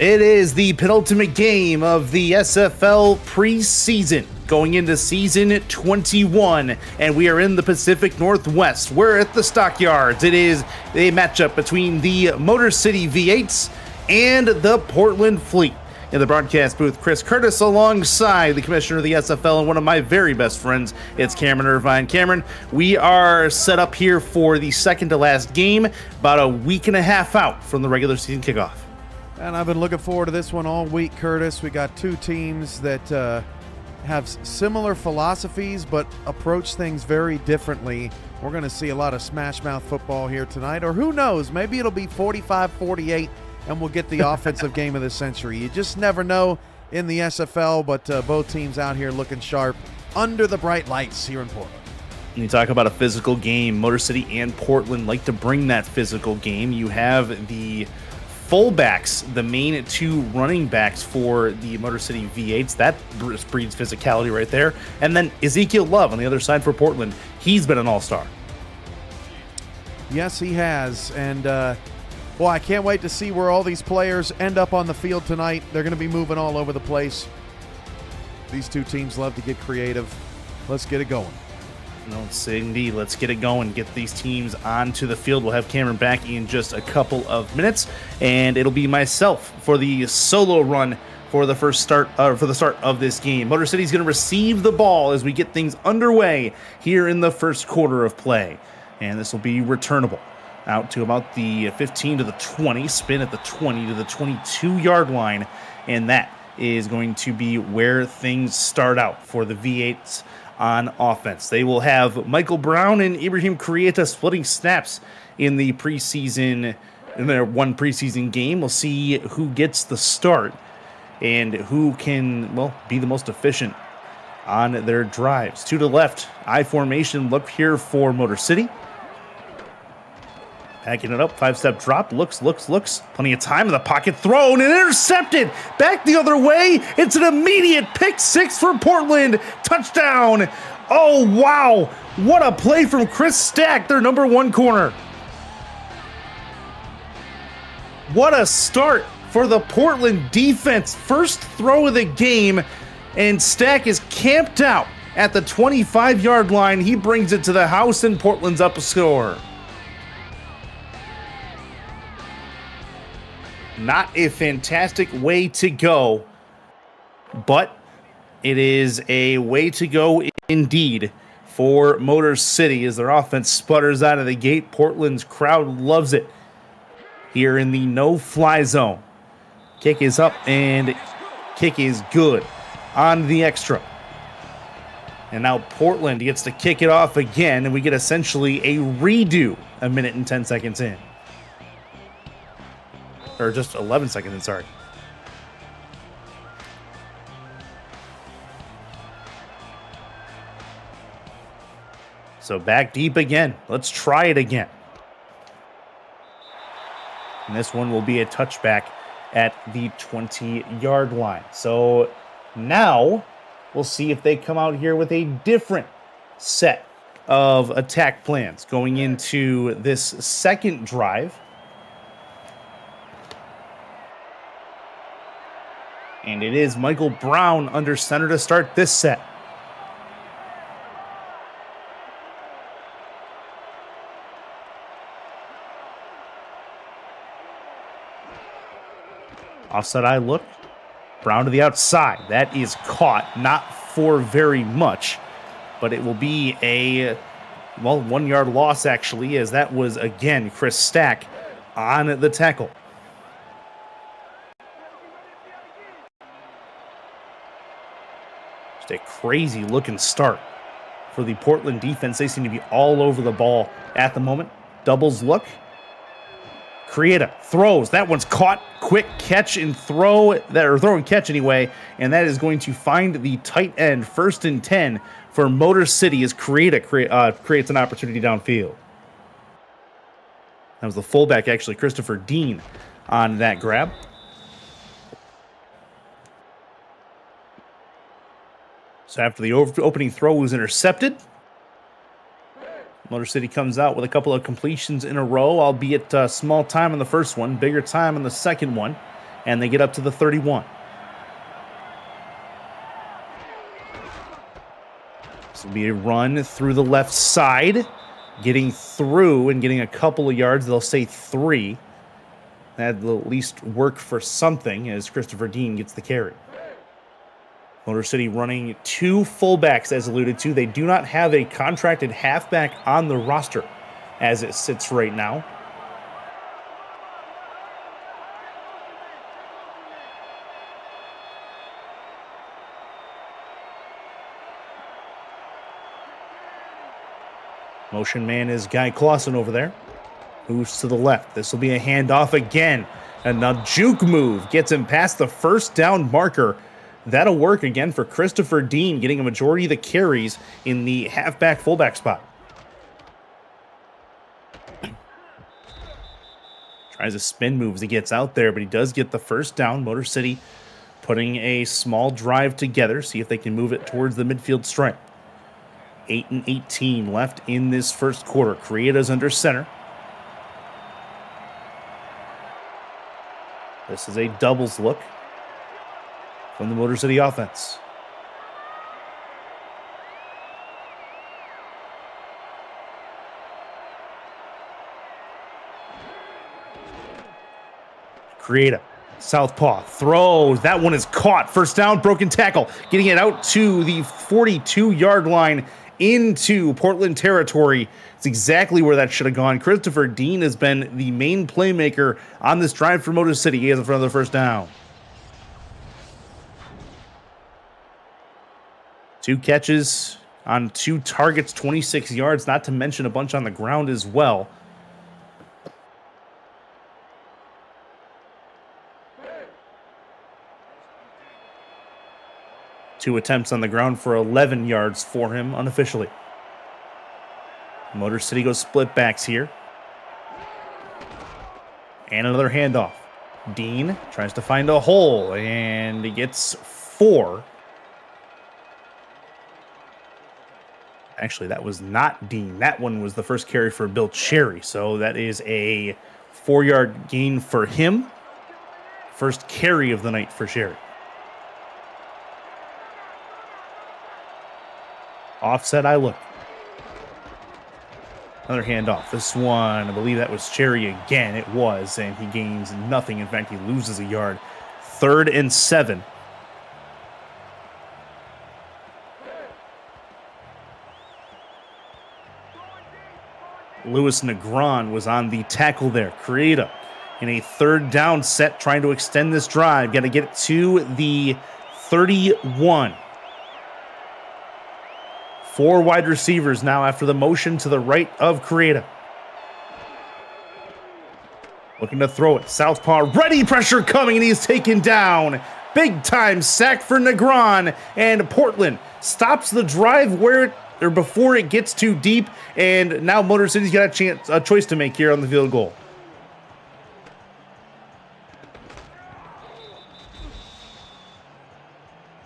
It is the penultimate game of the SFL preseason, going into season 21, and we are in the Pacific Northwest. We're at the Stockyards. It is a matchup between the Motor City V8s and the Portland Fleet. In the broadcast booth, Chris Curtis alongside the commissioner of the SFL and one of my very best friends, it's Cameron Irvine. Cameron, we are set up here for the second to last game, about a week and a half out from the regular season kickoff. And I've been looking forward to this one all week, Curtis. We got two teams that have similar philosophies but approach things very differently. We're going to see a lot of smash mouth football here tonight, or who knows, maybe it'll be 45-48 and we'll get the offensive game of the century. You just never know in the SFL, but both teams out here looking sharp under the bright lights here in Portland. When you talk about a physical game, Motor City and Portland like to bring that physical game. You have the fullbacks, the main two running backs for the Motor City V8s. That breeds physicality right there. And then Ezekiel Love on the other side for Portland. He's been an all-star. Yes, he has. And, boy, I can't wait to see where all these players end up on the field tonight. They're going to be moving all over the place. These two teams love to get creative. Let's get it going. Let's indeed. Let's get it going. Get these teams onto the field. We'll have Cameron back in just a couple of minutes, and it'll be myself for the solo run for the start of this game. Motor City's going to receive the ball as we get things underway here in the first quarter of play, and this will be returnable out to about the 15 to the 20, spin at the 20 to the 22-yard line, and that is going to be where things start out for the V8s on offense. They will have Michael Brown and Ibrahim Krieta splitting snaps in their one preseason game. We'll see who gets the start and who can, be the most efficient on their drives. To the left, I formation look here for Motor City. Packing it up, 5-step drop, looks. Plenty of time in the pocket, thrown and intercepted. Back the other way, it's an immediate pick six for Portland. Touchdown. Oh, wow. What a play from Chris Stack, their number one corner. What a start for the Portland defense. First throw of the game, and Stack is camped out at the 25-yard line. He brings it to the house, and Portland's up a score. Not a fantastic way to go, but it is a way to go indeed for Motor City as their offense sputters out of the gate. Portland's crowd loves it here in the no-fly zone. Kick is up and kick is good on the extra. And now Portland gets to kick it off again, and we get essentially a redo a minute and 10 seconds in. Or just 11 seconds in, sorry. So back deep again. Let's try it again. And this one will be a touchback at the 20-yard line. So now we'll see if they come out here with a different set of attack plans going into this second drive. And it is Michael Brown under center to start this set. Offside eye look. Brown to the outside. That is caught. Not for very much. But it will be a, 1-yard loss actually, as that was, again, Chris Stack on the tackle. A crazy looking start for the Portland defense. They seem to be all over the ball at the moment. Doubles look. Krieta throws. That one's caught. Quick catch and throw. Throw and catch anyway. And that is going to find the tight end. 1st and 10 for Motor City as Krieta creates an opportunity downfield. That was the fullback, actually, Christopher Dean, on that grab. So after the opening throw was intercepted, Motor City comes out with a couple of completions in a row, albeit small time on the first one, bigger time on the second one. and they get up to the 31. This will be a run through the left side, getting through and getting a couple of yards. They'll say 3. That'll at least work for something as Christopher Dean gets the carry. Motor City running 2 fullbacks, as alluded to. They do not have a contracted halfback on the roster as it sits right now. Motion man is Guy Clausen over there. Moves to the left. This will be a handoff again. And a juke move gets him past the first down marker. That'll work again for Christopher Dean, getting a majority of the carries in the halfback fullback spot. Tries a spin move as he gets out there, but he does get the first down. Motor City putting a small drive together, see if they can move it towards the midfield stripe. 8:18 left in this first quarter. Creata's under center. This is a doubles look from the Motor City offense. Creata, southpaw, throws. That one is caught. First down, broken tackle. Getting it out to the 42-yard line into Portland territory. It's exactly where that should have gone. Christopher Dean has been the main playmaker on this drive for Motor City. He has in front of the first down. 2 catches on 2 targets, 26 yards, not to mention a bunch on the ground as well. Two attempts on the ground for 11 yards for him unofficially. Motor City goes split backs here. And another handoff. Dean tries to find a hole, and he gets 4. Actually, that was not Dean. That one was the first carry for Bill Cherry. So that is a 4-yard gain for him. First carry of the night for Cherry. Offset, I look. Another handoff. This one, I believe that was Cherry again. It was, and he gains nothing. In fact, he loses a yard. 3rd and 7. Louis Negron was on the tackle there. Creata in a 3rd down set, trying to extend this drive. Got to get it to the 31. 4 wide receivers now after the motion to the right of Creata. Looking to throw it. Southpaw ready, pressure coming, and he's taken down. Big time sack for Negron, and Portland stops the drive before it gets too deep, and now Motor City's got a choice to make here on the field goal.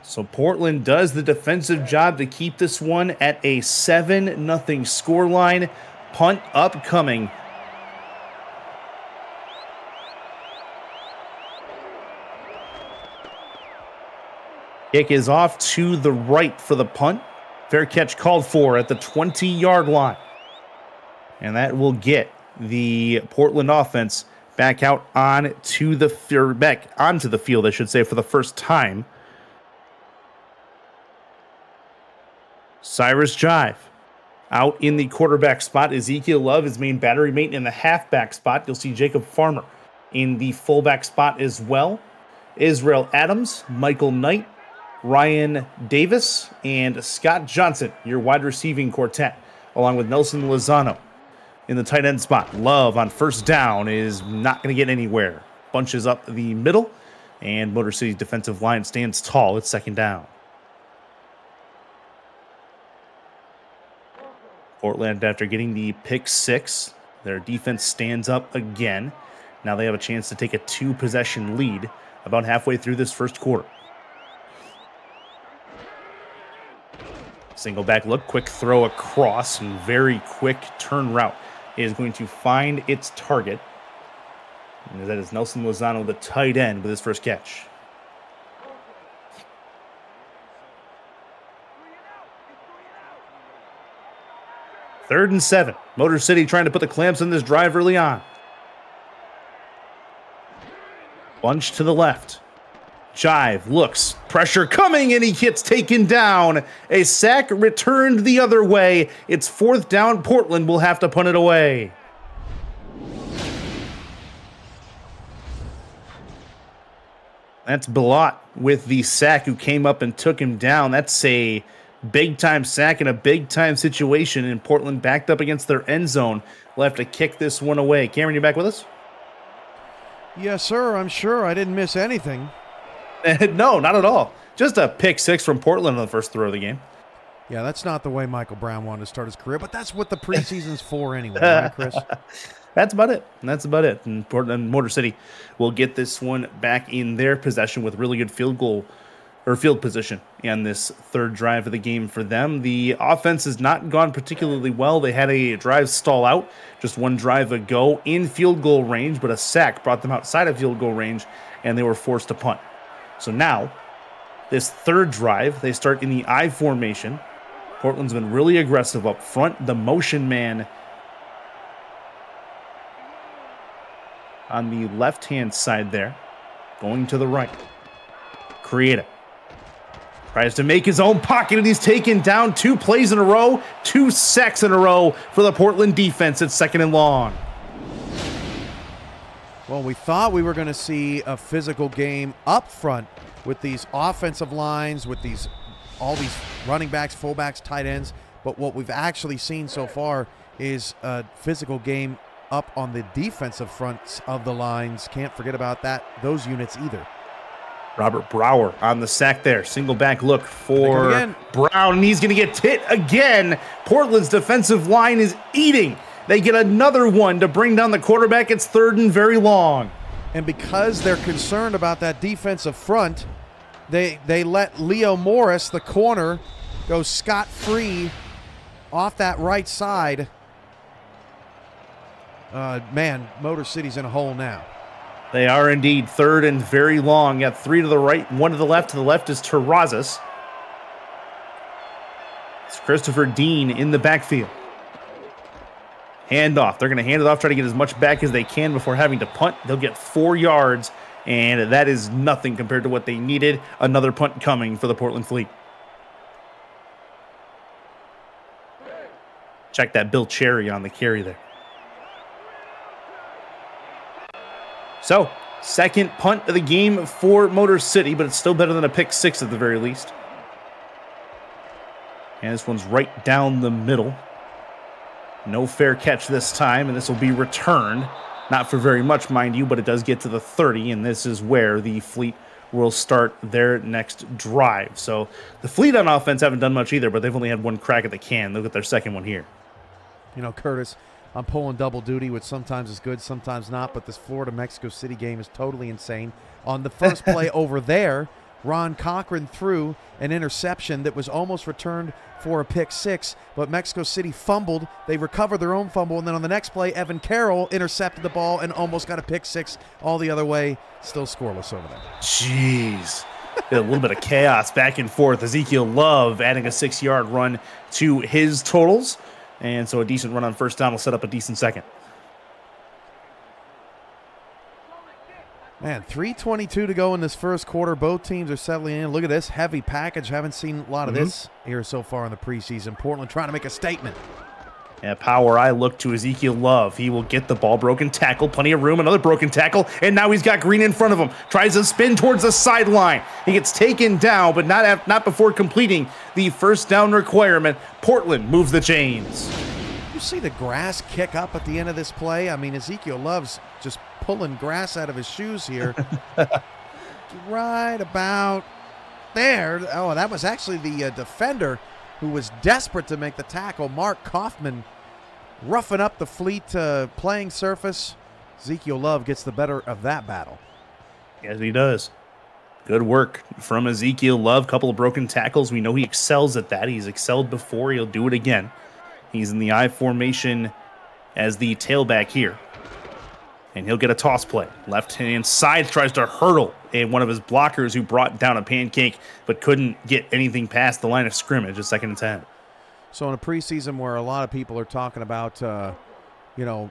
So Portland does the defensive job to keep this one at a 7-0 scoreline. Punt upcoming. Kick is off to the right for the punt. Fair catch called for at the 20-yard line. And that will get the Portland offense back out onto the field, I should say, for the first time. Cyrus Jive out in the quarterback spot. Ezekiel Love, his main battery mate, in the halfback spot. You'll see Jacob Farmer in the fullback spot as well. Israel Adams, Michael Knight, Ryan Davis, and Scott Johnson, your wide receiving quartet, along with Nelson Lozano in the tight end spot. Love on first down is not going to get anywhere. Bunches up the middle, and Motor City's defensive line stands tall. It's 2nd down. Portland, after getting the pick 6, their defense stands up again. Now they have a chance to take a 2-possession lead about halfway through this first quarter. Single back look, quick throw across, and very quick turn route is going to find its target. And that is Nelson Lozano, the tight end, with his first catch. Third and 7. Motor City trying to put the clamps on this drive early on. Bunch to the left. Jive looks, pressure coming, and he gets taken down. A sack returned the other way. It's 4th down. Portland will have to punt it away. That's Bilot with the sack who came up and took him down. That's a big-time sack in a big-time situation, and Portland backed up against their end zone. We'll have to kick this one away. Cameron, you back with us? Yes, sir. I'm sure I didn't miss anything. No, not at all. Just a pick 6 from Portland on the first throw of the game. Yeah, that's not the way Michael Brown wanted to start his career, but that's what the preseason's for anyway, right, Chris? That's about it. And Portland Motor City will get this one back in their possession with really good field position in this third drive of the game for them. The offense has not gone particularly well. They had a drive stall out just one drive ago in field goal range, but a sack brought them outside of field goal range, and they were forced to punt. So now, this third drive, they start in the I formation. Portland's been really aggressive up front. The motion man on the left-hand side there, going to the right. Creative tries to make his own pocket, and he's taken down 2 plays in a row, 2 sacks in a row for the Portland defense at 2nd and long. Well, we thought we were going to see a physical game up front with these offensive lines, with all these running backs, fullbacks, tight ends. But what we've actually seen so far is a physical game up on the defensive fronts of the lines. Can't forget about those units either. Robert Brower on the sack there. Single back look for Brown, and he's going to get hit again. Portland's defensive line is eating. They get another one to bring down the quarterback. It's 3rd and very long. And because they're concerned about that defensive front, they let Leo Morris, the corner, go scot-free off that right side. Man, Motor City's in a hole now. They are indeed 3rd and very long. Got 3 to the right, 1 to the left. To the left is Terrazas. It's Christopher Dean in the backfield. Handoff. They're going to hand it off, try to get as much back as they can before having to punt. They'll get 4 yards, and that is nothing compared to what they needed. Another punt coming for the Portland Fleet. Check that Bill Cherry on the carry there. So, 2nd punt of the game for Motor City, but it's still better than a pick 6 at the very least. And this one's right down the middle. No fair catch this time, and this will be returned. Not for very much, mind you, but it does get to the 30, and this is where the Fleet will start their next drive. So the Fleet on offense haven't done much either, but they've only had 1 crack at the can. Look at their 2nd one here. You know, Curtis, I'm pulling double duty, which sometimes is good, sometimes not, but this Florida-Mexico City game is totally insane. On the first play over there, Ron Cochran threw an interception that was almost returned for a pick 6, but Mexico City fumbled. They recovered their own fumble, and then on the next play, Evan Carroll intercepted the ball and almost got a pick 6 all the other way. Still scoreless over there. Jeez. A little bit of chaos back and forth. Ezekiel Love adding a 6-yard run to his totals, and so a decent run on first down will set up a decent second. Man, 3:22 to go in this first quarter. Both teams are settling in. Look at this heavy package. Haven't seen a lot of this here so far in the preseason. Portland trying to make a statement. Yeah, power eye look to Ezekiel Love. He will get the ball. Broken tackle. Plenty of room. Another broken tackle. And now he's got Green in front of him. Tries to spin towards the sideline. He gets taken down, but not before completing the first down requirement. Portland moves the chains. You see the grass kick up at the end of this play? I mean, Ezekiel Love's just pulling grass out of his shoes here. Right about there. Oh, that was actually the defender who was desperate to make the tackle. Mark Kaufman roughing up the Fleet playing surface. Ezekiel Love gets the better of that battle. Yes, he does. Good work from Ezekiel Love. Couple of broken tackles. We know he excels at that. He's excelled before. He'll do it again. He's in the I formation as the tailback here. and he'll get a toss play. Left-hand side tries to hurdle one of his blockers who brought down a pancake but couldn't get anything past the line of scrimmage, a 2nd and 10. So in a preseason where a lot of people are talking about,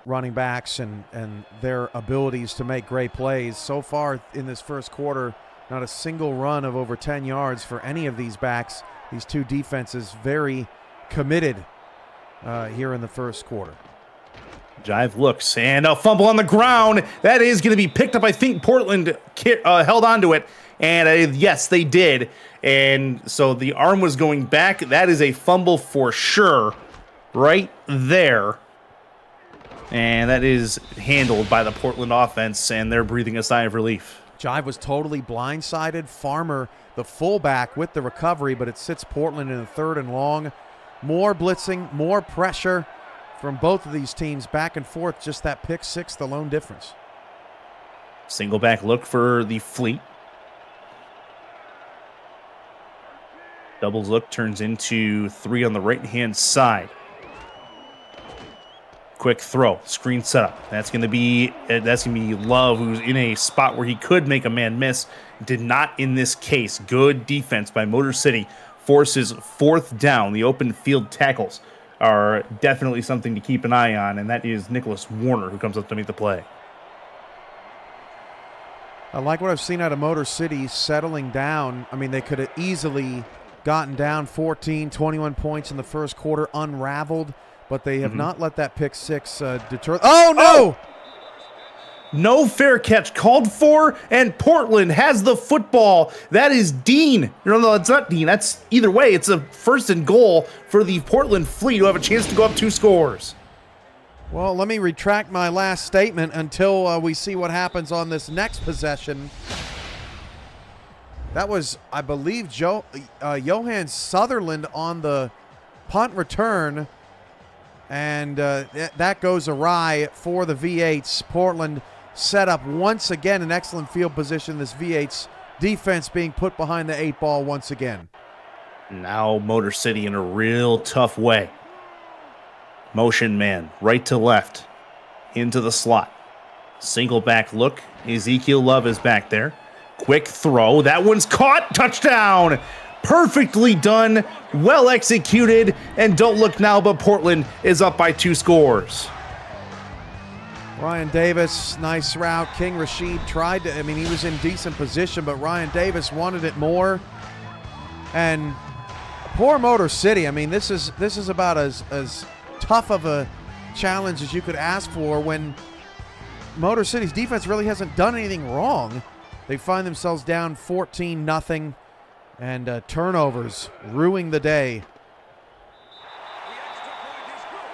running backs and their abilities to make great plays, so far in this first quarter, not a single run of over 10 yards for any of these backs. These two defenses very committed here in the first quarter. Jive looks, and a fumble on the ground. That is going to be picked up. I think Portland held onto it, and yes, they did. And so the arm was going back. That is a fumble for sure right there. And that is handled by the Portland offense, and they're breathing a sigh of relief. Jive was totally blindsided. Farmer, the fullback, with the recovery, but it sits Portland in a 3rd and long. More blitzing, more pressure from both of these teams, back and forth. Just that pick six, the lone difference. Single back look for the Fleet. Doubles look turns into 3 on the right-hand side. Quick throw, screen setup. That's gonna be Love, who's in a spot where he could make a man miss. Did not in this case. Good defense by Motor City. Forces 4th down. The open field tackles are definitely something to keep an eye on, and that is Nicholas Warner, who comes up to make the play. I like what I've seen out of Motor City settling down. I mean, they could have easily gotten down 14, 21 points in the first quarter, unraveled, but they have not let that pick six deter. Oh, no! No fair catch called for, and Portland has the football. That is Dean. No, it's not Dean. That's either way. It's a 1st and goal for the Portland Fleet, who have a chance to go up 2 scores. Well, let me retract my last statement until we see what happens on this next possession. That was, I believe, Johan Sutherland on the punt return, and that goes awry for the V8s. Portland set up once again an excellent field position. This V8's defense being put behind the 8 ball once again. Now Motor City in a real tough way. Motion man, right to left, into the slot. Single back look. Ezekiel Love is back there. Quick throw. That one's caught. Touchdown. Perfectly done. Well executed. And don't look now, but Portland is up by 2 scores. Ryan Davis, nice route. King Rashid tried to, he was in decent position, but Ryan Davis wanted it more. And poor Motor City. This is about as tough of a challenge as you could ask for when Motor City's defense really hasn't done anything wrong. They find themselves down 14-0, and turnovers ruining the day.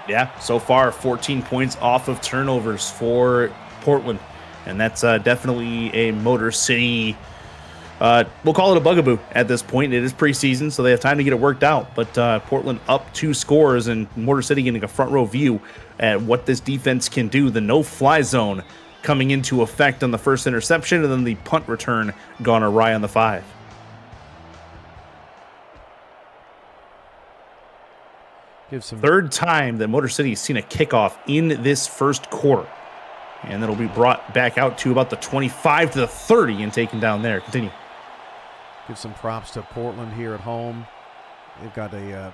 Yeah, so far 14 points off of turnovers for Portland, and that's definitely a Motor City, we'll call it a bugaboo at this point. It is preseason, so they have time to get it worked out, but Portland up 2 scores, and Motor City getting a front row view at what this defense can do. The no-fly zone coming into effect on the first interception, and then the punt return gone awry on the 5. Third time that Motor City has seen a kickoff in this first quarter. And it'll be brought back out to about the 25 to the 30 and taken down there. Continue. Give some props to Portland here at home. They've got a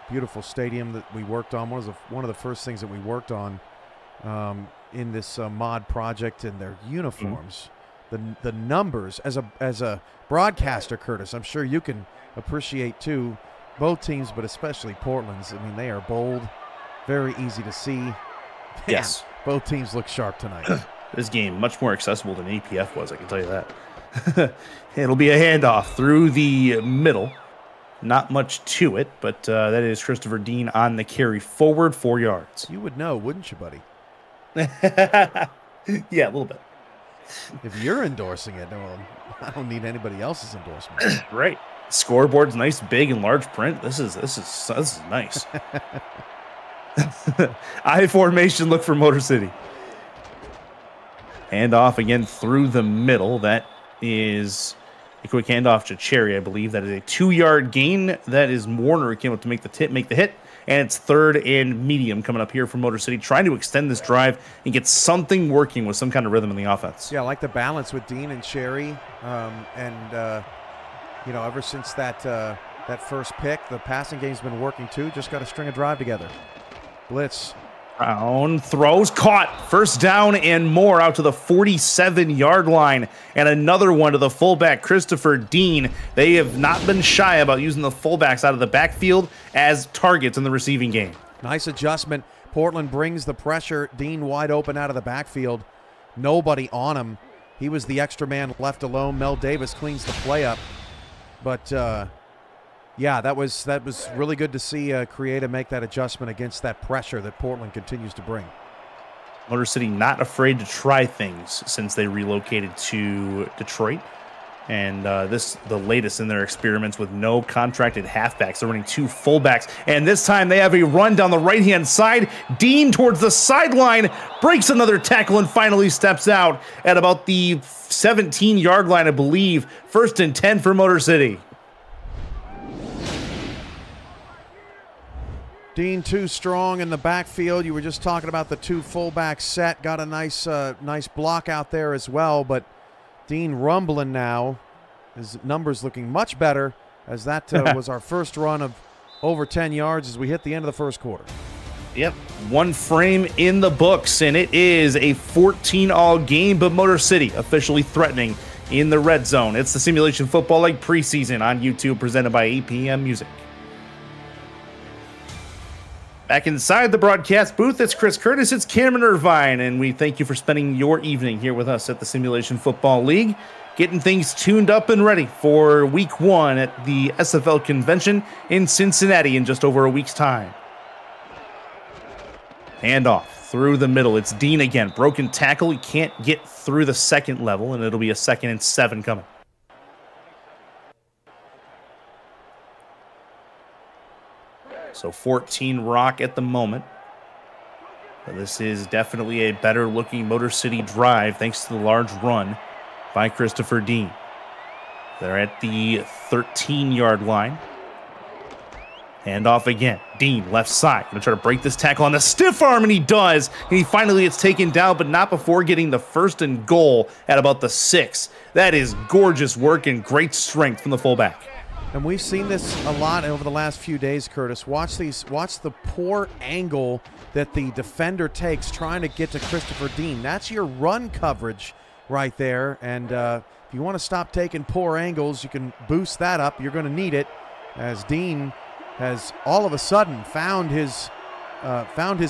beautiful stadium that we worked on. One of the first things that we worked on in this mod project, and their uniforms. The numbers, as a broadcaster, Curtis, I'm sure you can appreciate too. Both teams, but especially Portland's. They are bold, very easy to see. Yes. Both teams look sharp tonight. This game much more accessible than APF was, I can tell you that. It'll be a handoff through the middle. Not much to it, but that is Christopher Dean on the carry forward, 4 yards. You would know, wouldn't you, buddy? Yeah, a little bit. If you're endorsing it, well, I don't need anybody else's endorsement. Right. Scoreboard's nice, big, and large print. This is nice. I formation look for Motor City. Handoff again through the middle. That is a quick handoff to Cherry, I believe. That is a 2-yard gain. That is Warner who came up to make the hit. and it's 3rd and medium coming up here from Motor City, trying to extend this drive and get something working with some kind of rhythm in the offense. Yeah, I like the balance with Dean and Cherry, ever since that first pick, the passing game's been working too. Just got to string a drive together. Blitz. Brown throws, caught, first down and more out to the 47-yard line, and another one to the fullback, Christopher Dean. They have not been shy about using the fullbacks out of the backfield as targets in the receiving game. Nice adjustment. Portland brings the pressure. Dean wide open out of the backfield. Nobody on him. He was the extra man left alone. Mel Davis cleans the play up. But, yeah, that was really good to see Creative make that adjustment against that pressure that Portland continues to bring. Motor City not afraid to try things since they relocated to Detroit. And the latest in their experiments with no contracted halfbacks. They're running 2 fullbacks. And this time they have a run down the right-hand side. Dean towards the sideline, breaks another tackle and finally steps out at about the 17-yard line, I believe. 1st and 10 for Motor City. Dean too strong in the backfield. You were just talking about the 2 fullback set. Got a nice block out there as well. But Dean rumbling now. His numbers looking much better as that was our first run of over 10 yards as we hit the end of the first quarter. Yep, 1 frame in the books, and it is a 14-all game, but Motor City officially threatening in the red zone. It's the Simulation Football League preseason on YouTube, presented by APM Music. Back inside the broadcast booth, it's Chris Curtis, it's Cameron Irvine, and we thank you for spending your evening here with us at the Simulation Football League, getting things tuned up and ready for Week 1 at the SFL Convention in Cincinnati in just over a week's time. Handoff through the middle. It's Dean again. Broken tackle. He can't get through the second level, and it'll be a 2nd and 7 coming. So 14 rock at the moment. But this is definitely a better looking Motor City drive thanks to the large run by Christopher Dean. They're at the 13-yard line. Handoff again. Dean, left side. Going to try to break this tackle on the stiff arm, and he does. And he finally gets taken down, but not before getting the 1st and goal at about the 6. That is gorgeous work and great strength from the fullback. And we've seen this a lot over the last few days, Curtis. Watch the poor angle that the defender takes trying to get to Christopher Dean. That's your run coverage right there. And if you want to stop taking poor angles, you can boost that up. You're going to need it, as Dean has all of a sudden found his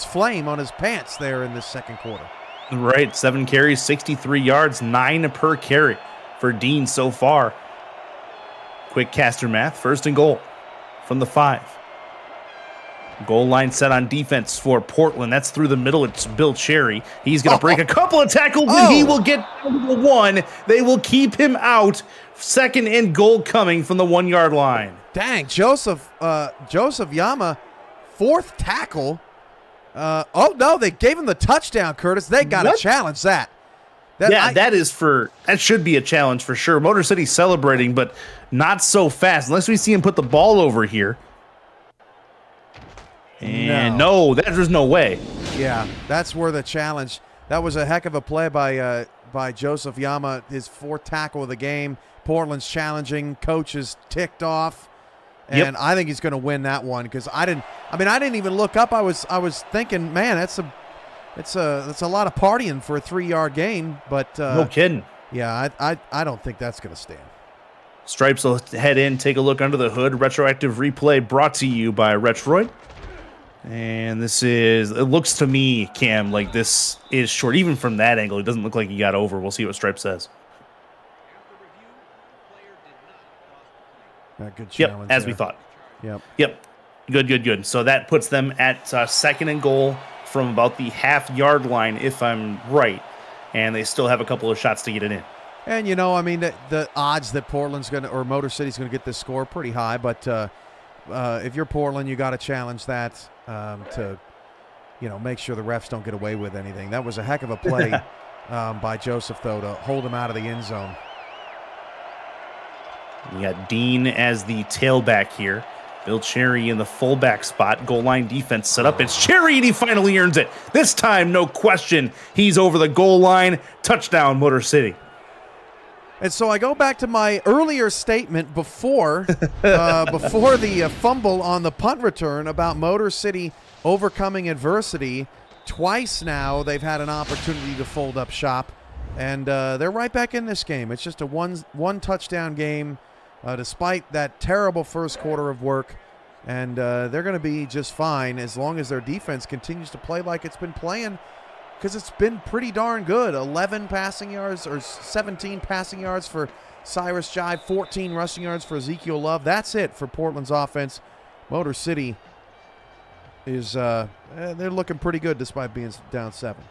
flame on his pants there in this second quarter. Right, 7 carries, 63 yards, 9 per carry for Dean so far. Quick caster math, 1st and goal from the 5. Goal line set on defense for Portland. That's through the middle. It's Bill Cherry. He's going to break a couple of tackles, and he will get down to the 1. They will keep him out. 2nd and goal coming from the 1-yard line. Dang, Joseph Yama, 4th tackle. No, they gave him the touchdown, Curtis. They got to challenge that. That should be a challenge for sure. Motor City celebrating, but not so fast unless we see him put the ball over here. And there's no way. Yeah, that's where the challenge. That was a heck of a play by Joseph Yama, his 4th tackle of the game. Portland's challenging. Coach is ticked off. And I think he's going to win that one because I didn't even look up. I was thinking, man, that's a lot of partying for a 3-yard gain, but no kidding. Yeah, I don't think that's going to stand. Stripes will head in, take a look under the hood. Retroactive replay brought to you by Retroid. And it looks to me, Cam, like this is short. Even from that angle, it doesn't look like he got over. We'll see what Stripes says. Good challenge. As we thought. Yep. Good. So that puts them at 2nd and goal from about the half-yard line, if I'm right. And they still have a couple of shots to get it in. And, the odds that Portland's going to, or Motor City's going to get this score are pretty high. But if you're Portland, you got to challenge that to, make sure the refs don't get away with anything. That was a heck of a play by Joseph, though, to hold him out of the end zone. You got Dean as the tailback here. Bill Cherry in the fullback spot. Goal line defense set up. It's Cherry, and he finally earns it. This time, no question, he's over the goal line. Touchdown, Motor City. And so I go back to my earlier statement before the fumble on the punt return about Motor City overcoming adversity. Twice now they've had an opportunity to fold up shop, and they're right back in this game. It's just a one touchdown game, despite that terrible first quarter of work, and they're going to be just fine as long as their defense continues to play like it's been playing, because it's been pretty darn good. 11 passing yards or 17 passing yards for Cyrus Jive, 14 rushing yards for Ezekiel Love. That's it for Portland's offense. Motor City is they're looking pretty good despite being down 7.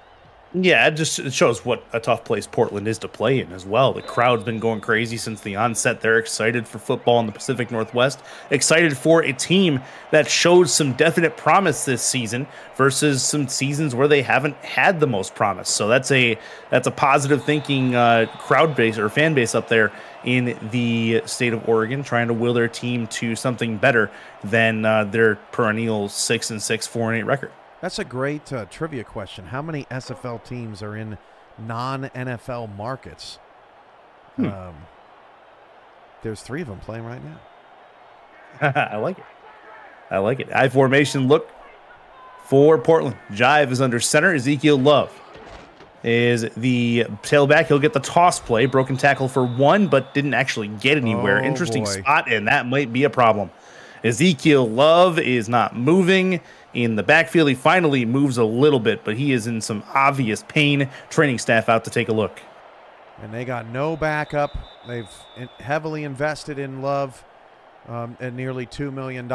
Yeah, it shows what a tough place Portland is to play in as well. The crowd's been going crazy since the onset. They're excited for football in the Pacific Northwest, excited for a team that showed some definite promise this season versus some seasons where they haven't had the most promise. So that's a positive thinking crowd base or fan base up there in the state of Oregon, trying to will their team to something better than their perennial 6-6, 4-8 record. That's a great trivia question. How many SFL teams are in non-NFL markets? There's 3 of them playing right now. I like it. I formation look for Portland. Jive is under center. Ezekiel Love is the tailback. He'll get the toss play. Broken tackle for 1, but didn't actually get anywhere. Interesting spot, and that might be a problem. Ezekiel Love is not moving in the backfield. He finally moves a little bit, but he is in some obvious pain. Training staff out to take a look. And they got no backup. They've heavily invested in Love at nearly $2 million.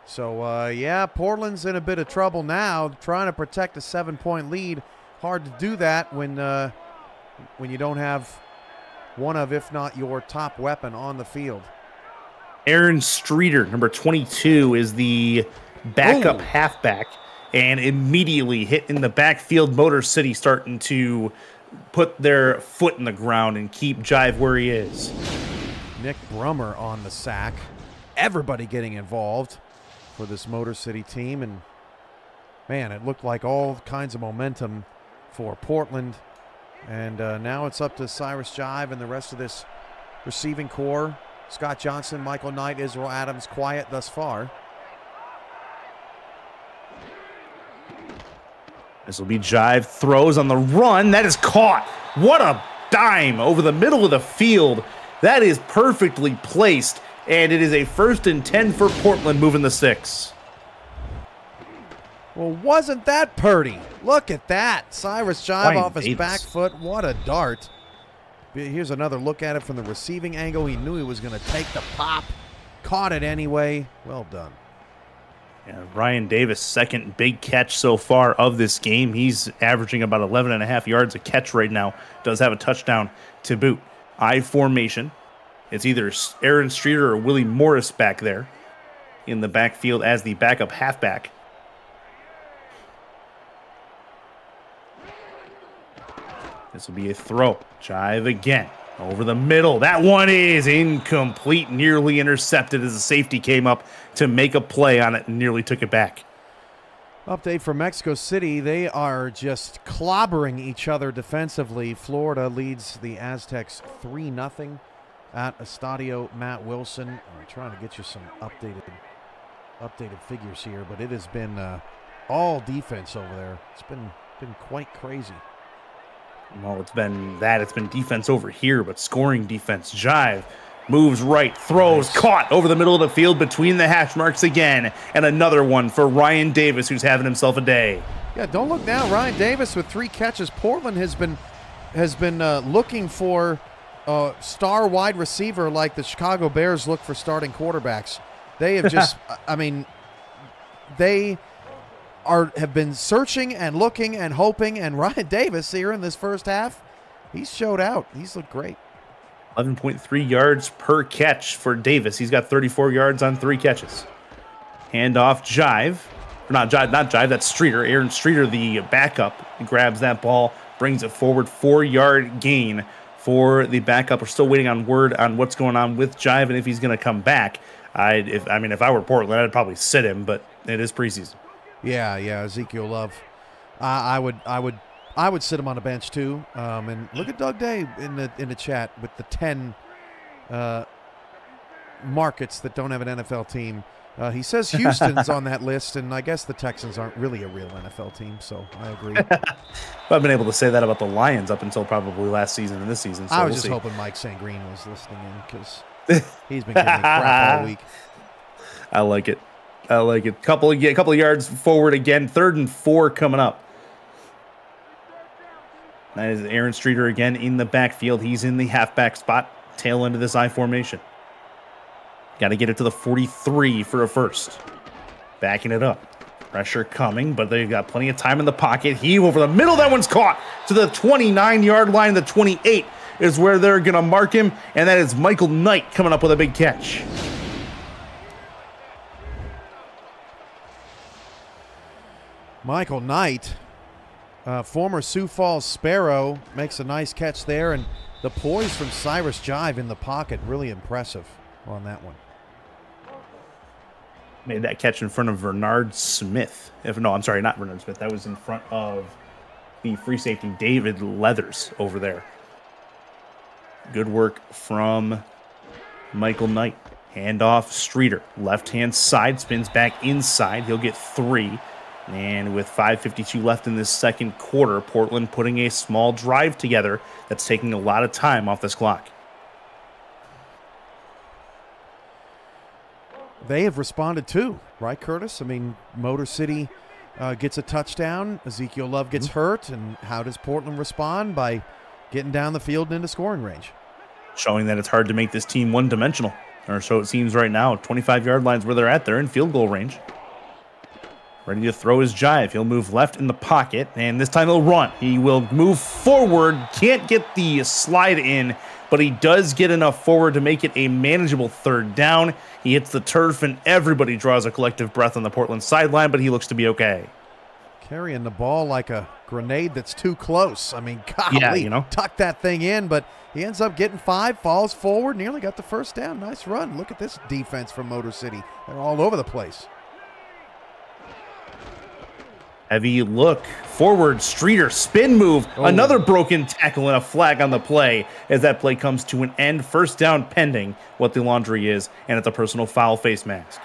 So, Portland's in a bit of trouble now, trying to protect a 7-point lead. Hard to do that when you don't have one of, if not your top weapon on the field. Aaron Streeter, number 22, is the backup halfback, and immediately hit in the backfield. Motor City starting to put their foot in the ground and keep Jive where he is. Nick Brummer on the sack. Everybody getting involved for this Motor City team, and man, it looked like all kinds of momentum for Portland, and now it's up to Cyrus Jive and the rest of this receiving core. Scott Johnson, Michael Knight, Israel Adams, quiet thus far. This will be Jive, throws on the run. That is caught. What a dime over the middle of the field. That is perfectly placed, and it is a 1st and 10 for Portland, moving the 6. Well, wasn't that Purdy? Look at that. Cyrus Jive Ryan off his Davis. back foot. What a dart. Here's another look at it from the receiving angle. He knew he was going to take the pop. Caught it anyway. Well done. Yeah, Ryan Davis, second big catch so far of this game. He's averaging about 11.5 yards a catch right now. Does have a touchdown to boot. I formation. It's either Aaron Streeter or Willie Morris back there in the backfield as the backup halfback. This will be a throw. Jive again. Over the middle. That one is incomplete. Nearly intercepted as the safety came up to make a play on it and nearly took it back. Update from Mexico City. They are just clobbering each other defensively. Florida leads the Aztecs 3-0 at Estadio Matt Wilson. I'm trying to get you some updated figures here, but it has been all defense over there. It's been quite crazy. Well, it's been defense over here, but scoring defense. Jive moves right, throws, caught over the middle of the field between the hash marks again, and another one for Ryan Davis, who's having himself a day. Yeah, don't look now. Ryan Davis with 3 catches. Portland has been looking for a star wide receiver like the Chicago Bears look for starting quarterbacks. They have just, they have been searching and looking and hoping, and Ryan Davis here in this first half, he's showed out. He's looked great. 11.3 yards per catch for Davis. He's got 34 yards on 3 catches. Handoff Jive. Not Jive, that's Streeter. Aaron Streeter, the backup, grabs that ball, brings it forward. 4-yard gain for the backup. We're still waiting on word on what's going on with Jive and if he's going to come back. If I were Portland, I'd probably sit him, but it is preseason. Yeah, Ezekiel Love. I would sit him on a bench too. And look at Doug Day in the chat with the 10 markets that don't have an NFL team. He says Houston's on that list, and I guess the Texans aren't really a real NFL team, so I agree. I've been able to say that about the Lions up until probably last season and this season. So I was just hoping Mike St. Green was listening in because he's been giving me crap all week. I like it. Couple of yards forward again. 3rd and 4 coming up. That is Aaron Streeter again in the backfield. He's in the halfback spot, tail end of this I formation. Got to get it to the 43 for a first. Backing it up. Pressure coming, but they've got plenty of time in the pocket. Heave over the middle. That one's caught to the 29-yard line. The 28 is where they're going to mark him, and that is Michael Knight coming up with a big catch. Michael Knight, former Sioux Falls Sparrow, makes a nice catch there, and the poise from Cyrus Jive in the pocket, really impressive on that one. Made that catch in front of Bernard Smith. I'm sorry, not Bernard Smith. That was in front of the free safety, David Leathers, over there. Good work from Michael Knight. Handoff, Streeter. Left-hand side, spins back inside. He'll get 3. And with 5:52 left in this second quarter, Portland putting a small drive together that's taking a lot of time off this clock. They have responded too, right, Curtis? I mean, Motor City gets a touchdown. Ezekiel Love gets hurt. And how does Portland respond? By getting down the field and into scoring range. Showing that it's hard to make this team one-dimensional. Or so it seems right now. 25-yard lines where they're at. They're in field goal range. Ready to throw his jive. He'll move left in the pocket, and this time he'll run. He will move forward. Can't get the slide in, but he does get enough forward to make it a manageable 3rd down. He hits the turf, and everybody draws a collective breath on the Portland sideline, but he looks to be okay. Carrying the ball like a grenade that's too close. I mean, golly, tuck that thing in, but he ends up getting 5, falls forward, nearly got the first down. Nice run. Look at this defense from Motor City. They're all over the place. Heavy look forward, Streeter, spin move, another broken tackle and a flag on the play as that play comes to an end. 1st down pending what the laundry is, and it's a personal foul face mask.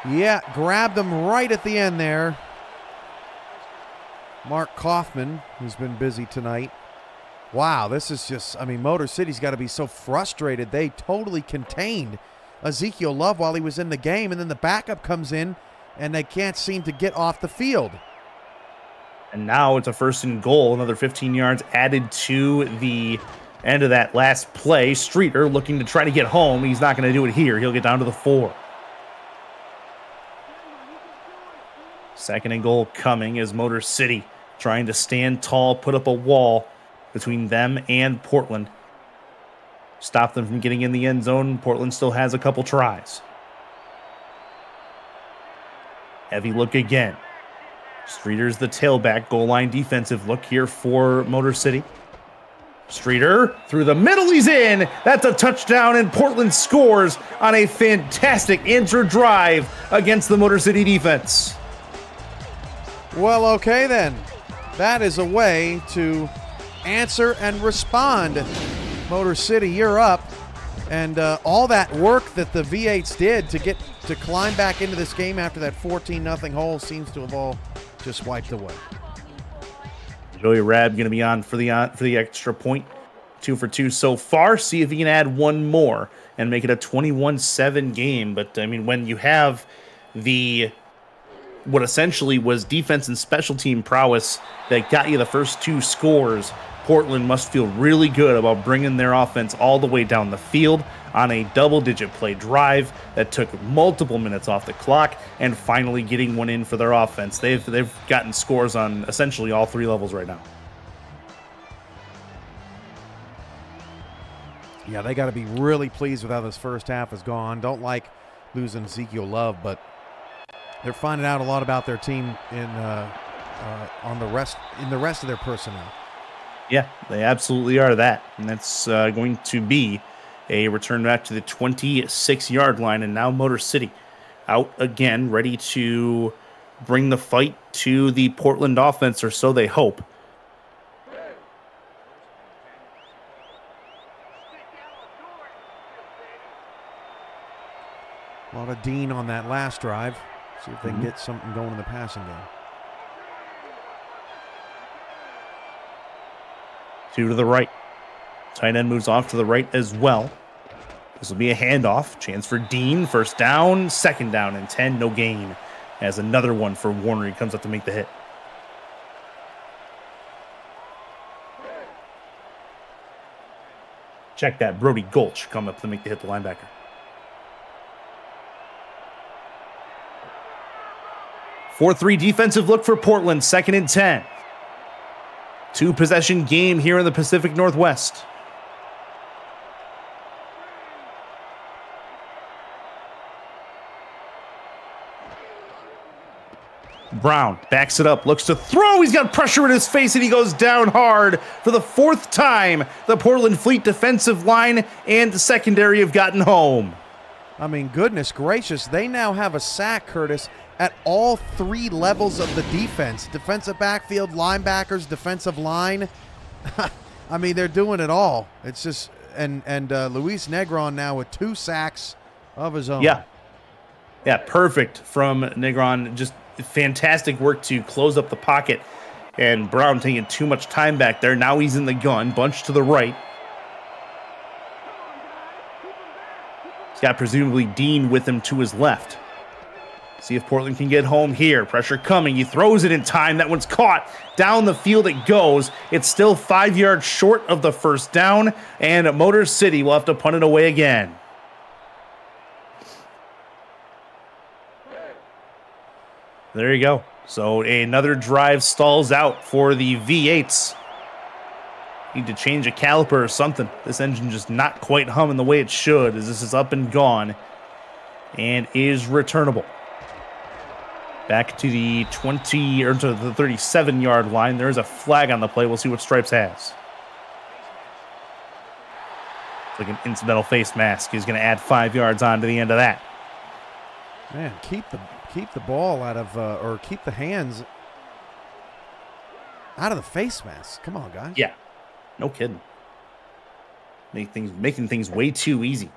Yeah, grabbed them right at the end there. Mark Kaufman, who's been busy tonight. Wow, this is just, Motor City's got to be so frustrated. They totally contained Ezekiel Love while he was in the game, and then the backup comes in, and they can't seem to get off the field. And now it's a 1st and goal, another 15 yards added to the end of that last play. Streeter looking to try to get home. He's not going to do it here. He'll get down to the 4. 2nd and goal coming as Motor City trying to stand tall, put up a wall between them and Portland. Stop them from getting in the end zone. Portland still has a couple tries. Heavy look again. Streeter's the tailback, goal line defensive look here for Motor City. Streeter through the middle, he's in. That's a touchdown, and Portland scores on a fantastic inter drive against the Motor City defense. Well, okay then. That is a way to answer and respond. Motor City, you're up. And all that work that the V8s did to climb back into this game after that 14-0 hole seems to have all just wiped away. Joey Rab going to be on for the extra point. 2 for 2 so far. See if he can add one more and make it a 21-7 game. But, when you have what essentially was defense and special team prowess that got you the first 2 scores, Portland must feel really good about bringing their offense all the way down the field on a double-digit play drive that took multiple minutes off the clock and finally getting one in for their offense. They've gotten scores on essentially all 3 levels right now. Yeah, they got to be really pleased with how this first half has gone. Don't like losing Ezekiel Love, but they're finding out a lot about their team in the rest of their personnel. Yeah, they absolutely are that. And that's going to be A return back to the 26-yard line, and now Motor City out again, ready to bring the fight to the Portland offense, or so they hope. A lot of Dean on that last drive. See if they can get something going in the passing game. 2 to the right. Tight end moves off to the right as well. This will be a handoff. Chance for Dean. First down, second down and 10. No gain. As another one for Warner. He comes up to make the hit. Check that. Brody Gulch come up to make the hit, the linebacker. 4-3 defensive look for Portland. 2nd and 10. 2-possession game here in the Pacific Northwest. Brown backs it up, looks to throw. He's got pressure in his face, and he goes down hard for the 4th time. The Portland Fleet defensive line and secondary have gotten home. I mean, goodness gracious. They now have a sack, Curtis, at all 3 levels of the defense. Defensive backfield, linebackers, defensive line. I mean, they're doing it all. It's just, and Luis Negron now with 2 sacks of his own. Yeah, perfect from Negron. Just fantastic work to close up the pocket. And Brown taking too much time back there. Now he's in the gun, bunched to the right. He's got presumably Dean with him to his left. See if Portland can get home here. Pressure coming. He throws it in time. That one's caught. Down the field it goes. It's still 5 yards short of the first down, and Motor City will have to punt it away again. There you go. So another drive stalls out for the V8s. Need to change a caliper or something. This engine just not quite humming the way it should, as this is up and gone and is returnable. Back to the 20 or to the 37-yard line. There's a flag on the play. We'll see what Stripes has. It's like an incidental face mask. He's going to add 5 yards on to the end of that. Man, keep the ball out of or keep the hands out of the face mask. Come on, guys. Yeah, no kidding. Making things way too easy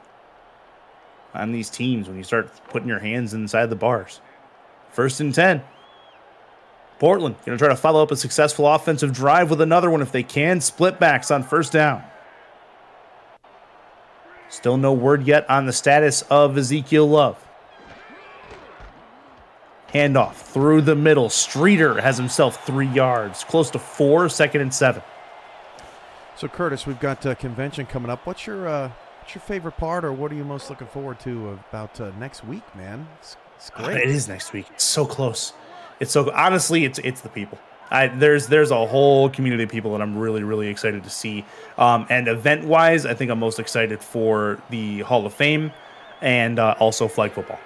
on these teams when you start putting your hands inside the bars. 1st and 10. Portland going to try to follow up a successful offensive drive with another one if they can. Split backs on 1st down. Still no word yet on the status of Ezekiel Love. Handoff through the middle. Streeter has himself 3 yards. Close to 4, 2nd and 7. So, Curtis, we've got convention coming up. What's your favorite part, or what are you most looking forward to about next week, man? It's great. It is next week. It's so close. It's so honestly, it's the people. There's a whole community of people that I'm really, really excited to see. And event-wise, I think I'm most excited for the Hall of Fame and also flag football.